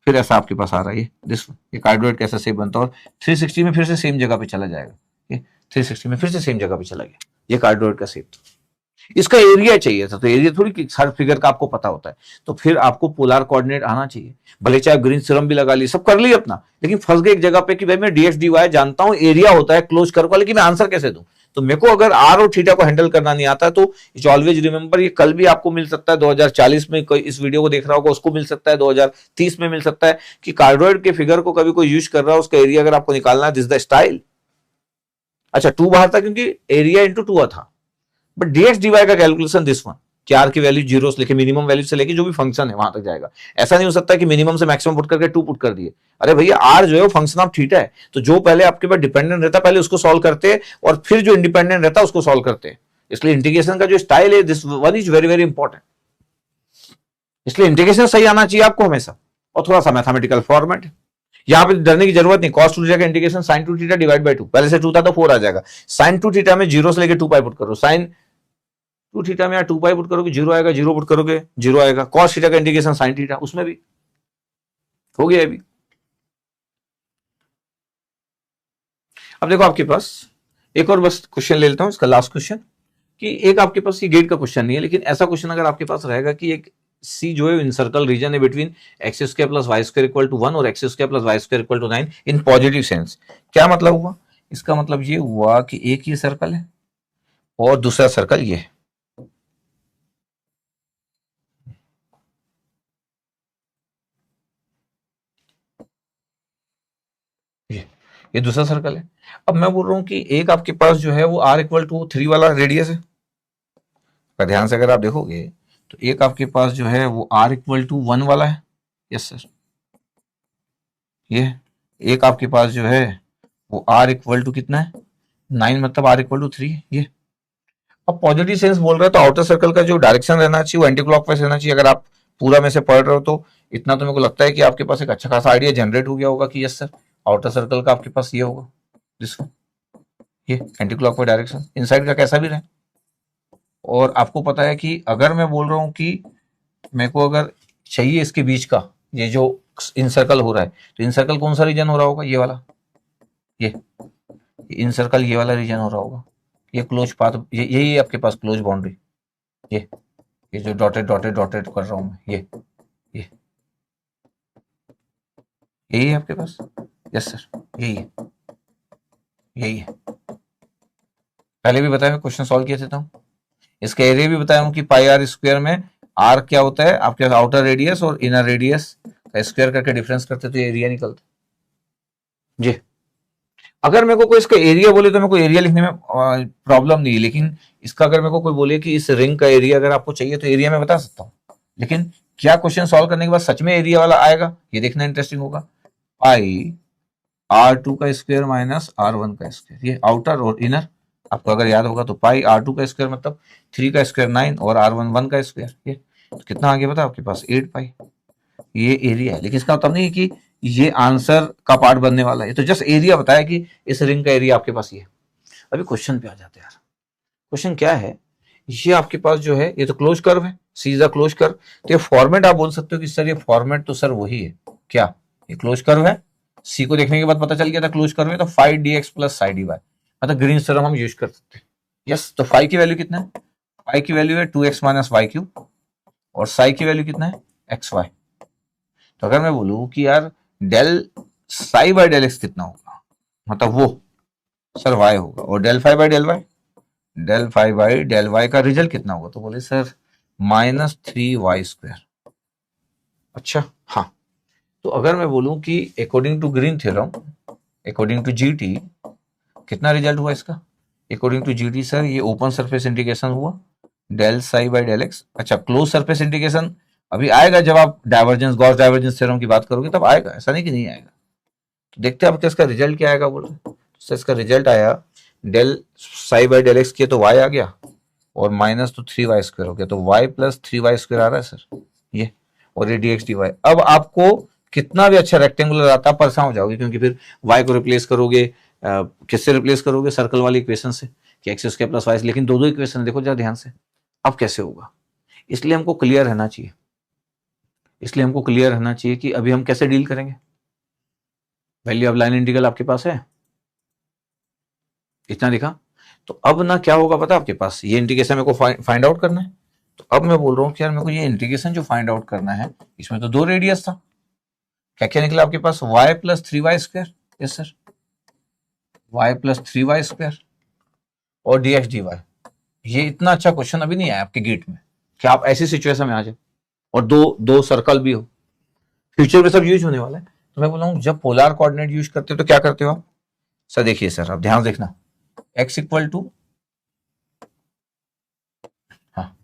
फिर ऐसा आपके पास आ रहा है ये दिस, ये कार्डोइड कैसा शेप बनता है, और 360 में फिर से सेम जगह पे चला जाएगा, ये 360 में फिर से सेम जगह पे चला गया, ये कार्डोइड का शेप। इसका एरिया चाहिए था, तो एरिया थोड़ी हर फिगर का आपको पता होता है, तो फिर आपको पोलर कोऑर्डिनेट आना चाहिए, भले चाहे ग्रीन थ्योरम भी लगा ली, सब कर ली अपना, लेकिन फंस गए एक जगह पे कि भाई मैं डीएक्स डीवाई जानता हूं, एरिया होता है क्लोज कर्व का, लेकिन मैं आंसर कैसे दूं। तो मेरे को अगर आर और थीटा को हैंडल करना नहीं आता तो ऑलवेज रिमेंबर, ये कल भी आपको मिल सकता है, 2040 में कोई इस वीडियो को देख रहा होगा उसको मिल सकता है, 2030 में मिल सकता है, कि कार्डोइड के फिगर को कभी कोई यूज कर रहा है, उसका एरिया अगर आपको निकालना है, दिस द स्टाइल। अच्छा 2 बाहर था क्योंकि एरिया इंटू 2 था, बट डीएक्स डीवाई का कैलकुलेशन दिस वन, कि आर की वैल्यू जीरो से लेके मिनिमम वैल्यू से लेके जो भी फंक्शन है वहां तक जाएगा। ऐसा नहीं हो सकता कि मिनिमम से मैक्सिमम पुट करके 2 पुट कर दिए, अरे भैया आर जो है वो फंक्शन ऑफ थीटा है, तो जो पहले आपके पास डिपेंडेंट रहता पहले उसको सॉल्व करते और फिर जो इंडिपेंडेंट रहता उसको सॉल्व करते। इसलिए इंटीग्रेशन का जो स्टाइल है this one is very very important, इसलिए इंटीग्रेशन सही आना चाहिए आपको हमेशा, और थोड़ा सा मैथमेटिकल फॉर्मेट। यहां पे डरने की जरूरत नहीं, cos 2 थीटा का integration sin 2 theta divide by 2, पहले से 2 था तो 4 आ जाएगा, sin 2 थीटा में 0 से लेके 2 पाई पुट करो, sin 2 थीटा में 2 पाई पुट करोगे 0 आएगा, 0 पुट करोगे 0 आएगा, cos थीटा का इंटीग्रेशन sin थीटा, उसमें भी हो गया अभी। अब देखो आपके पास एक और बस क्वेश्चन ले लेता हूं, इसका लास्ट क्वेश्चन, कि एक आपके पास ये गेट का क्वेश्चन नहीं है, लेकिन ऐसा क्वेश्चन अगर आपके पास रहेगा कि एक सी जो है इनसर्कल रीजन है between x square plus y square equal to 1 और x square plus y square equal to 9 in positive sense, क्या मतलब हुआ, इसका मतलब ये हुआ कि एक ही सर्कल है और दूसरा सर्कल ये है, ये दूसरा सर्कल है। अब मैं बोल रहा हूं कि एक आपके पास जो है वो आर इक्वल टू 3 वाला रेडियस है, पर ध्यान से अगर आप देखोगे तो एक आपके पास जो है वो आर इक्वल टू 1 वाला है, यस सर, ये एक आपके पास जो है वो आर इक्वल टू कितना है 9, मतलब आर इक्वल टू 3, ये। अब पॉजिटिव सेंस बोल रहा है तो आउटर सर्कल का जो डायरेक्शन रहना चाहिए वो एंटी क्लॉकवाइज रहना चाहिए। अगर आप पूरा में से पढ़ रहे हो तो इतना तो मेरे को लगता है कि आपके पास एक अच्छा खासा आइडिया जनरेट हो गया होगा कि यस सर आउटर सर्कल का आपके पास ये होगा, जिसको ये एंटी क्लॉकवाइज डायरेक्शन, इनसाइड का कैसा भी रहे। और आपको पता है कि अगर मैं बोल रहा हूँ कि मेरे को अगर चाहिए इसके बीच का ये जो इन सर्कल हो रहा है, तो इन सर्कल कौन सा रीजन हो रहा होगा, ये वाला, ये इन सर्कल ये वाला रीजन हो रहा होगा, ये क्लोज पाथ, ये यही आपके पास क्लोज बाउंड्री, ये जो डॉटेड डॉटेड डॉटेड कर रहा हूं मैं, ये यही है आपके पास, यस सर यही है, यही है। पहले भी बताया, क्वेश्चन सॉल्व किए थे तो इसका एरिया भी बताया हूं कि पाई आर स्क्वायर में आर क्या होता है आपके पास, आउटर रेडियस और इनर रेडियस का स्क्वायर करके डिफरेंस करते तो एरिया निकलता जी। अगर मेरे को कोई इसका एरिया बोले तो मेरे को एरिया लिखने में प्रॉब्लम नहीं है, लेकिन इसका अगर मेरे को कोई बोले कि इस रिंग का एरिया अगर आपको चाहिए तो एरिया मैं बता सकता हूँ, लेकिन क्या क्वेश्चन सॉल्व करने के बाद सच में एरिया वाला आएगा ये देखना इंटरेस्टिंग होगा। पाई R2 का स्क्वायर माइनस R1 का स्क्वायर, ये आउटर और इनर आपको अगर याद होगा तो पाई R2 का स्क्वायर मतलब 3 का स्क्वायर 9 और R1 1 का स्क्वायर, ये तो कितना आ गया पता आपके पास 8 पाई, ये एरिया है। लेकिन इसका मतलब नहीं है कि ये आंसर का पार्ट बनने वाला है, तो जस्ट एरिया बताया कि इस रिंग का एरिया आपके पास ये। अभी क्वेश्चन पे आ जाते हैं यार, क्वेश्चन क्या है, ये आपके पास जो है ये तो क्लोज कर्व है, सी इज अ क्लोज कर्व, तो ये फॉर्मेट आप बोल सकते हो कि सर ये फॉर्मेट तो सर वही है, क्या ये क्लोज कर्व है, सी को देखने के बाद पता चल गया था क्लोज कर्व है, तो 5dx plus psi d y, मतलब ग्रीन थ्योरम हम यूज कर सकते हैं, यस। तो फाई की वैल्यू कितना है, फाई की वैल्यू है 2x माइनस वाई क्यूब, और साई की वैल्यू कितना है xy। तो अगर मैं बोलूं कि यार del psi by del x कितना होगा, मतलब वो सर वाई होगा, और del phi by del y, del phi by del y का रिजल्ट कितना होगा, तो बोले सर -3y²। अच्छा हाँ, तो अगर मैं बोलूं कि according to Green theorem, according to GT कितना रिजल्ट हुआ इसका, अकॉर्डिंग टू जीटी सर ये ओपन सरफेस इंटीग्रेशन हुआ del psi by del x. अच्छा क्लोज सरफेस इंटीग्रेशन अभी आएगा जब आप डाइवर्जेंस गॉस डाइवर्जेंस थ्योरम की बात करोगे तब आएगा, ऐसा नहीं कि नहीं आएगा। तो देखते हैं अब इसका रिजल्ट क्या आएगा बोल रहे, तो इसका रिजल्ट आया del psi by del x किया तो वाई आ गया, और माइनस तो 3y² हो गया, तो y प्लस 3y² आ रहा है सर ये, और ये dx dy। अब आपको कितना भी अच्छा रेक्टेंगुलर आता परेशान हो जाओगे, क्योंकि फिर y को रिप्लेस करोगे किससे रिप्लेस करोगे, सर्कल वाली इक्वेशन से कि x² प्लस y, लेकिन दो दो इक्वेशन देखो जरा ध्यान से, अब कैसे होगा। इसलिए हमको क्लियर रहना चाहिए, इसलिए हमको क्लियर रहना चाहिए कि अभी हम कैसे डील करेंगे। वैल्यू ऑफ लाइन इंटीग्रल आपके पास है, इतना दिखा, तो अब ना क्या होगा पता आपके पास, ये इंटीग्रेशन मेरे को फाइंड आउट करना है। तो अब मैं बोल रहा हूँ कि यार मेरे को ये इंटीग्रेशन जो फाइंड आउट करना है, इसमें तो दो रेडियस था, क्या क्या निकला आपके पास y plus 3y², yes sir y plus 3y² और dx dy। ये इतना अच्छा क्वेश्चन अभी नहीं आया आपके गेट में कि आप ऐसी सिचुएशन में आ जाए और दो दो सर्कल भी हो, फ्यूचर में सब यूज होने वाला है। तो मैं बोल रहा हूँ जब पोलर कोऑर्डिनेट यूज करते हो तो क्या करते हो आप सर, देखिए सर आप ध्यान देखना, x इक्वल टू, हाँ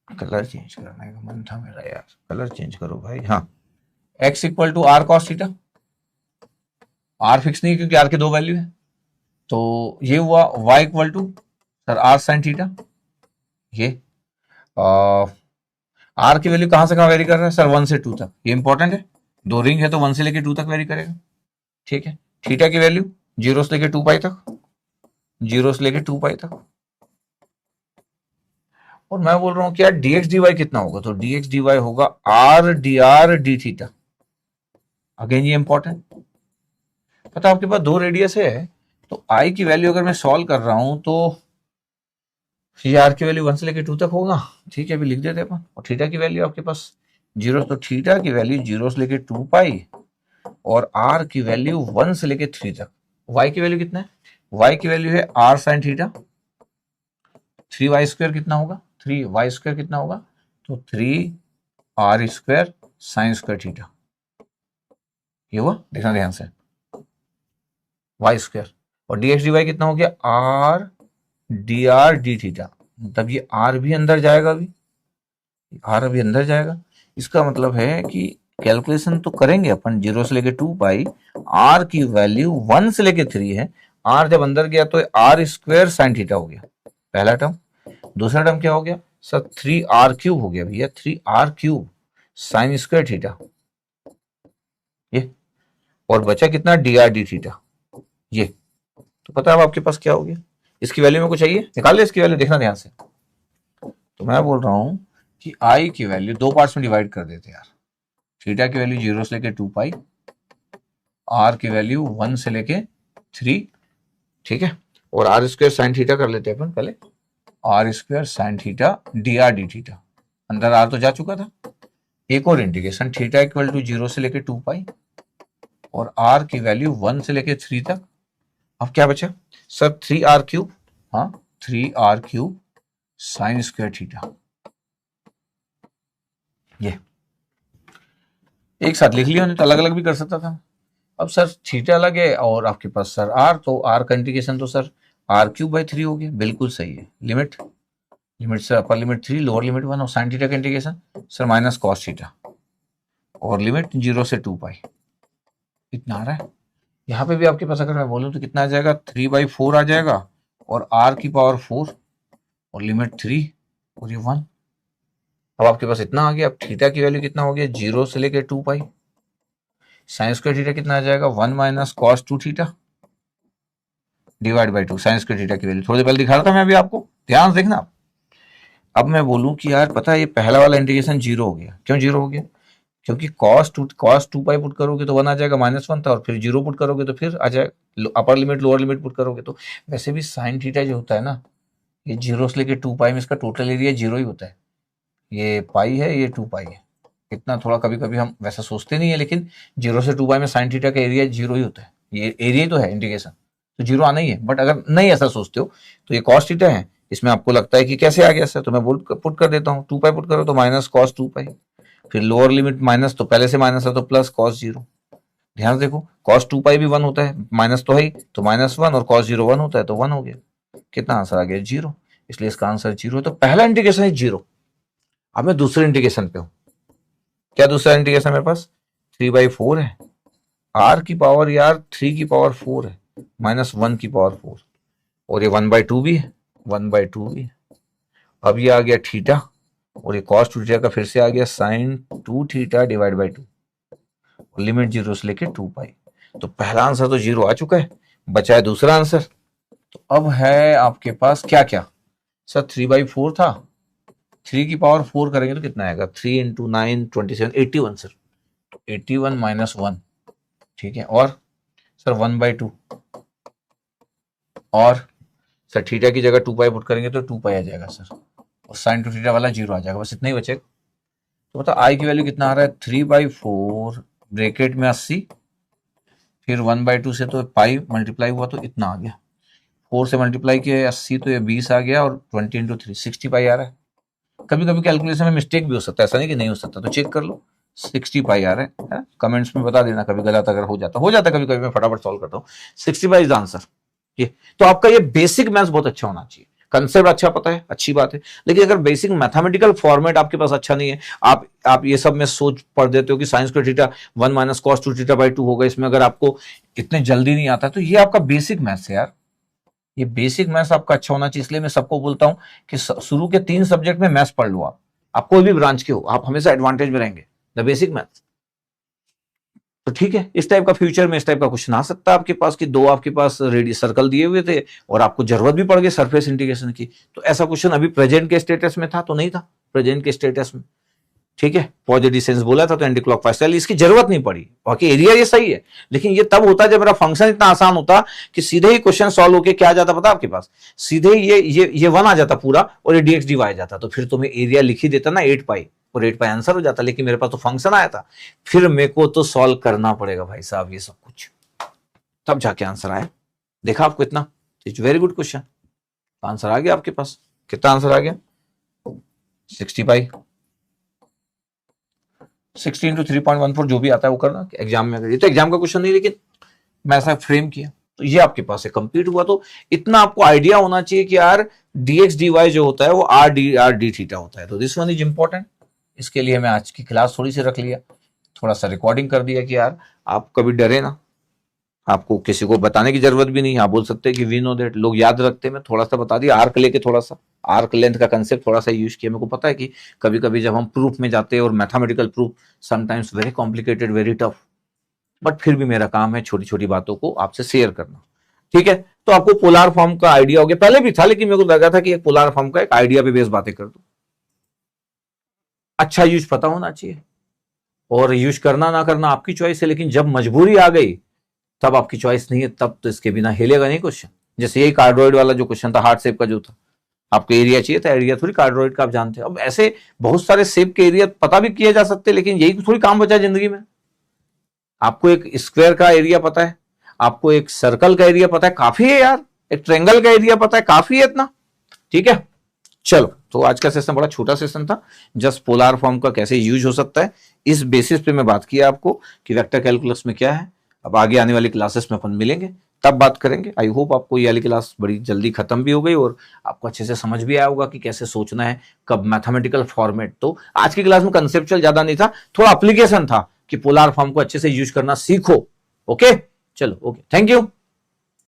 कलर चेंज करने का मन था मेरा यार, कलर चेंज करो भाई, हाँ x equal to r cos theta, r fix नहीं क्योंकि आर के दो वैल्यू है, तो ये हुआ y equal to sir r sine theta, ये आर की वैल्यू कहां से कहां वेरी कर रहा है सर 1 से 2 तक, ये इंपॉर्टेंट है, दो रिंग है तो 1 से लेके 2 तक वेरी करेगा, ठीक है। थीटा की वैल्यू 0 से लेके 2 पाई तक, 0 से लेके 2 पाई तक, और मैं बोल रहा हूं कि यार dx dy कितना होगा, तो dx dy होगा r dr d theta, again ये इंपॉर्टेंट, पता आपके पास दो रेडियस है, तो i की वैल्यू अगर मैं सॉल्व कर रहा हूं तो ये r की वैल्यू 1 से लेके 2 तक होगा, ठीक है अभी लिख देते अपन, और थीटा की वैल्यू आपके पास 0, तो थीटा की वैल्यू 0 से लेके 2 पाई, और r की वैल्यू 1 से लेके 3 तक, y की वैल्यू कितना है, y की वैल्यू है r साइन थीटा, 3y² कितना होगा, 3y² कितना होगा, तो 3r² साइन स्क्वायर थीटा, ये हुआ देखना ध्यान से, y², और dx dy कितना हो गया r dr d थीटा, मतलब ये r भी अंदर जाएगा, अभी r अभी अंदर जाएगा, इसका मतलब है कि कैलकुलेशन तो करेंगे अपन 0 से लेके 2 पाई, r की वैल्यू 1 से लेके 3 है, r जब अंदर गया तो r² साइन थीटा हो गया पहला टर्म, दूसरा टर्म क्या हो गया सर 3r³ हो गया भैया, 3r³ साइन स्क्वायर थीटा, ये और बचा कितना dr d थीटा, ये तो पता है अब आपके पास क्या हो गया, इसकी वैल्यू में कुछ चाहिए निकाल ले, इसकी वैल्यू देखना ध्यान से। तो मैं बोल रहा हूं कि i की वैल्यू दो पार्ट्स में डिवाइड कर देते यार, थीटा की वैल्यू 0 से लेके 2 पाई, r की वैल्यू 1 से लेके 3, ठीक है, और r² साइन थीटा कर लेते हैं अपन पहले, r² sine theta dr d theta, अंदर r तो जा चुका था, एक और इंटीग्रेशन थीटा इक्वल टू 0 से लेके 2 पाई, और r की वैल्यू 1 से लेके 3 तक, अब क्या बचा सर 3r³, हाँ 3r³ साइन स्क्वायर थीटा, ये एक साथ लिख लिया, नहीं तो अलग अलग भी कर सकता था। अब सर थीटा अलग है और आपके पास सर r, तो r का इंटीग्रेशन तो सर r³/3 हो गया, बिल्कुल सही है, लिमिट लिमिट से अपर लिमिट 3 लोअर लिमिट 1, और साइन थीटा का integration sir minus cos theta, और लिमिट 0 से 2 पाई, इतना आ रहा है। यहाँ पे भी आपके पास अगर मैं बोलूँ तो कितना आ जाएगा 3/4 आ जाएगा, और r की पावर 4 और लिमिट 3 और ये 1, अब आपके पास इतना आ गया। अब थीटा की वैल्यू कितना हो गया 0 से लेके 2 पाई, साइन स्क्वायर थीटा कितना आ जाएगा 1 minus cos 2 theta divide by 2, sine square theta की वैल्यू थोड़ी देर पहले दिखा रहा था मैं अभी आपको, ध्यान से देखना। अब मैं बोलूं कि यार पता है ये पहला वाला इंटीग्रेशन 0 हो गया, क्यों 0 हो गया, क्योंकि cos 2 पाई पुट करोगे तो 1 आ जाएगा, -1 था, और फिर 0 पुट करोगे तो फिर आ जाएगा, upper limit lower limit put करोगे तो, वैसे भी साइन थीटा जो होता है ना, ये 0 से लेके 2 पाई में इसका टोटल एरिया 0 ही होता है, ये पाई है ये 2 पाई है, इतना थोड़ा कभी कभी हम वैसा सोचते नहीं है, लेकिन 0 से 2 पाई में साइन थीटा का एरिया 0 ही होता है, ये एरिया ही तो है इंटीग्रेशन, तो 0 आना ही है। बट अगर नहीं ऐसा सोचते हो तो ये कॉस थीटा है, इसमें आपको लगता है कि कैसे आ गया सर, तो मैं पुट कर देता हूँ, 2 पाई पुट करो तो माइनस कॉस 2 पाई, फिर लोअर लिमिट माइनस, तो पहले से माइनस है तो प्लस कॉस 0। ध्यान से देखो कॉस 2 पाई भी 1 होता है, माइनस तो है ही, तो -1 और कॉस 0 1 होता है तो 1 हो गया। कितना आंसर आ गया 0, इसलिए इसका आंसर 0 है। तो पहला इंटीग्रेशन है 0। अब मैं दूसरे इंटीग्रेशन पे हूं। क्या दूसरा इंटीग्रेशन मेरे पास 3/4 है, r की पावर यार 3 की पावर 4 है, -1 की पावर 4, और ये 1/2 भी है, 1/2 भी है। अब ये आ गया थीटा, और ये कॉस 2 थीटा का फिर से आ गया sine 2 theta divide by 2, limit 0 से लेके 2 पाई। तो पहला आंसर तो 0 आ चुका है, बचा है दूसरा आंसर। तो अब है आपके पास क्या क्या सर, 3/4 था, 3 की पावर 4 करेंगे तो कितना आएगा, 3 × 9 27, 81 सर, 81 - 1, ठीक है। और सर 1/2, और सर थीटा की जगह 2 पाई पुट करेंगे तो 2 पाई आ जाएगा सर, और साइन 2 थीटा वाला 0 आ जाएगा, बस इतना ही बचेगा। तो बताओ आई की वैल्यू कितना आ रहा है, 3/4 ब्रैकेट में 80, फिर 1/2 से तो पाई मल्टीप्लाई हुआ तो इतना आ गया, 4 से मल्टीप्लाई किया 80 तो ये 20 आ गया, और 20 × 3 60 पाई आ रहा है। कभी कभी कैलकुलेशन में मिस्टेक भी हो सकता है, ऐसा नहीं कि नहीं हो सकता, तो चेक कर लो, 60 पाई आ रहा है। कमेंट्स में बता देना कभी गलत अगर हो जाता कभी कभी मैं फटाफट सॉल्व करता हूँ। 60 पाई इज आंसर। ये तो आपका ये बेसिक मैथ्स बहुत अच्छा होना चाहिए, कंसेप्ट अच्छा पता है, अच्छी बात है, लेकिन अगर बेसिक मैथमेटिकल फॉर्मेट आपके पास अच्छा नहीं है, आप ये सब में सोच पढ़ देते हो कि साइंस स्क्वायर थीटा 1 - cos 2 थीटा/2 होगा, इसमें अगर आपको इतने जल्दी नहीं आता, तो ये आपका बेसिक मैथ्स है यार, ये बेसिक मैथ्स आपका अच्छा होना चाहिए। इसलिए मैं सबको बोलता हूं कि शुरू के 3 सब्जेक्ट में मैथ्स पढ़ लो, आप कोई भी ब्रांच के हो, आप हमेशा एडवांटेज में रहेंगे, द बेसिक मैथ्स। तो ठीक है, इस टाइप का फ्यूचर में इस टाइप का क्वेश्चन आ सकता है आपके पास कि 2 आपके पास रेडी सर्कल दिए हुए थे और आपको जरूरत भी पड़ गई सरफेस इंटीग्रेशन की, तो ऐसा क्वेश्चन अभी प्रेजेंट के स्टेटस में था तो नहीं था, प्रेजेंट के स्टेटस में, ठीक है, पॉजिटिव डिस्टेंस बोला था तो एंटी क्लॉकवाइज, चलिए इसकी जरूरत नहीं पड़ी, बाकी एरिया ये सही है, लेकिन ये तब होता जब मेरा फंक्शन इतना आसान होता कि सीधे ही क्वेश्चन सॉल्व होके क्या आ जाता पता आपके पास, सीधे ही ये 1 आ जाता पूरा और ये dx dy आ जाता, तो फिर तुम्हें एरिया लिख ही देता ना 8 पाई, और 8 पाई आंसर हो जाता, लेकिन मेरे पास तो फंक्शन आया था, फिर मेरे को तो सॉल्व करना पड़ेगा भाई साहब ये सब कुछ, तब जाके आंसर आया। देखा आपको इतना, it's very good question, answer आ गया आपके पास। कितना आंसर आ गया 60 पाई, 16 × 3.14 जो भी आता है वो करना एग्जाम में, ये तो एग्जाम का क्वेश्चन नहीं, लेकिन मैं ऐसा फ्रेम किया तो ये आपके पास है, कंप्लीट हुआ। तो इतना आपको आइडिया होना चाहिए कि यार dx dy जो होता है वो r d थीटा होता है, तो दिस वन इज इंपॉर्टेंट। इसके लिए मैं आज की क्लास थोड़ी सी रख लिया, थोड़ा सा रिकॉर्डिंग कर दिया कि यार आप कभी डरे ना, आपको किसी को बताने की जरूरत भी नहीं, आप बोल सकते हैं कि वी नो दैट, लोग याद रखते हैं, मैं थोड़ा सा बता दिया, आर्क लेके थोड़ा सा आर्क लेंथ का कंसेप्ट थोड़ा सा यूज किया। मेरे को पता है कि कभी कभी जब हम प्रूफ में जाते हैं और mathematical proof sometimes very complicated, very tough, but फिर भी मेरा काम है छोटी छोटी बातों को आपसे शेयर करना, ठीक है। तो आपको पोलार फॉर्म का आइडिया हो गया, पहले भी था लेकिन मेरे को लगा था कि एक पोलार फॉर्म का एक आइडिया पे बेस बातें कर दो, अच्छा यूज पता होना चाहिए, और यूज करना ना करना आपकी चॉइस है, लेकिन जब मजबूरी आ गई तब आपकी चॉइस नहीं है, तब तो इसके बिना हिलेगा नहीं क्वेश्चन। जैसे यही कार्डोइड वाला जो क्वेश्चन था, हार्ट शेप का जो था, आपको एरिया चाहिए था, एरिया थोड़ी कार्डोइड का आप जानते हैं। अब ऐसे बहुत सारे शेप के एरिया पता भी किए जा सकते हैं, लेकिन यही थोड़ी काम बचा जिंदगी में। आपको एक स्क्वायर का एरिया पता है, आपको एक सर्कल का एरिया पता है, काफी है यार, एक ट्रायंगल का एरिया पता है, काफी है इतना, ठीक है। चलो, तो आज का सेशन बड़ा छोटा सेशन था, जस्ट पोलार फॉर्म का कैसे यूज हो सकता है इस बेसिस पे मैं बात किया आपको कि वेक्टर कैलकुलस में क्या है। अब आगे आने वाली क्लासेस में अपन मिलेंगे, तब बात करेंगे। आई होप आपको ये वाली क्लास बड़ी जल्दी खत्म भी हो गई और आपको अच्छे से समझ भी आया होगा कि कैसे सोचना है, कब मैथमेटिकल फॉर्मेट। तो आज की क्लास में कंसेप्चुअल ज्यादा नहीं था, थोड़ा एप्लीकेशन था कि पोलार फॉर्म को अच्छे से यूज करना सीखो। ओके, चलो, ओके, थैंक यू।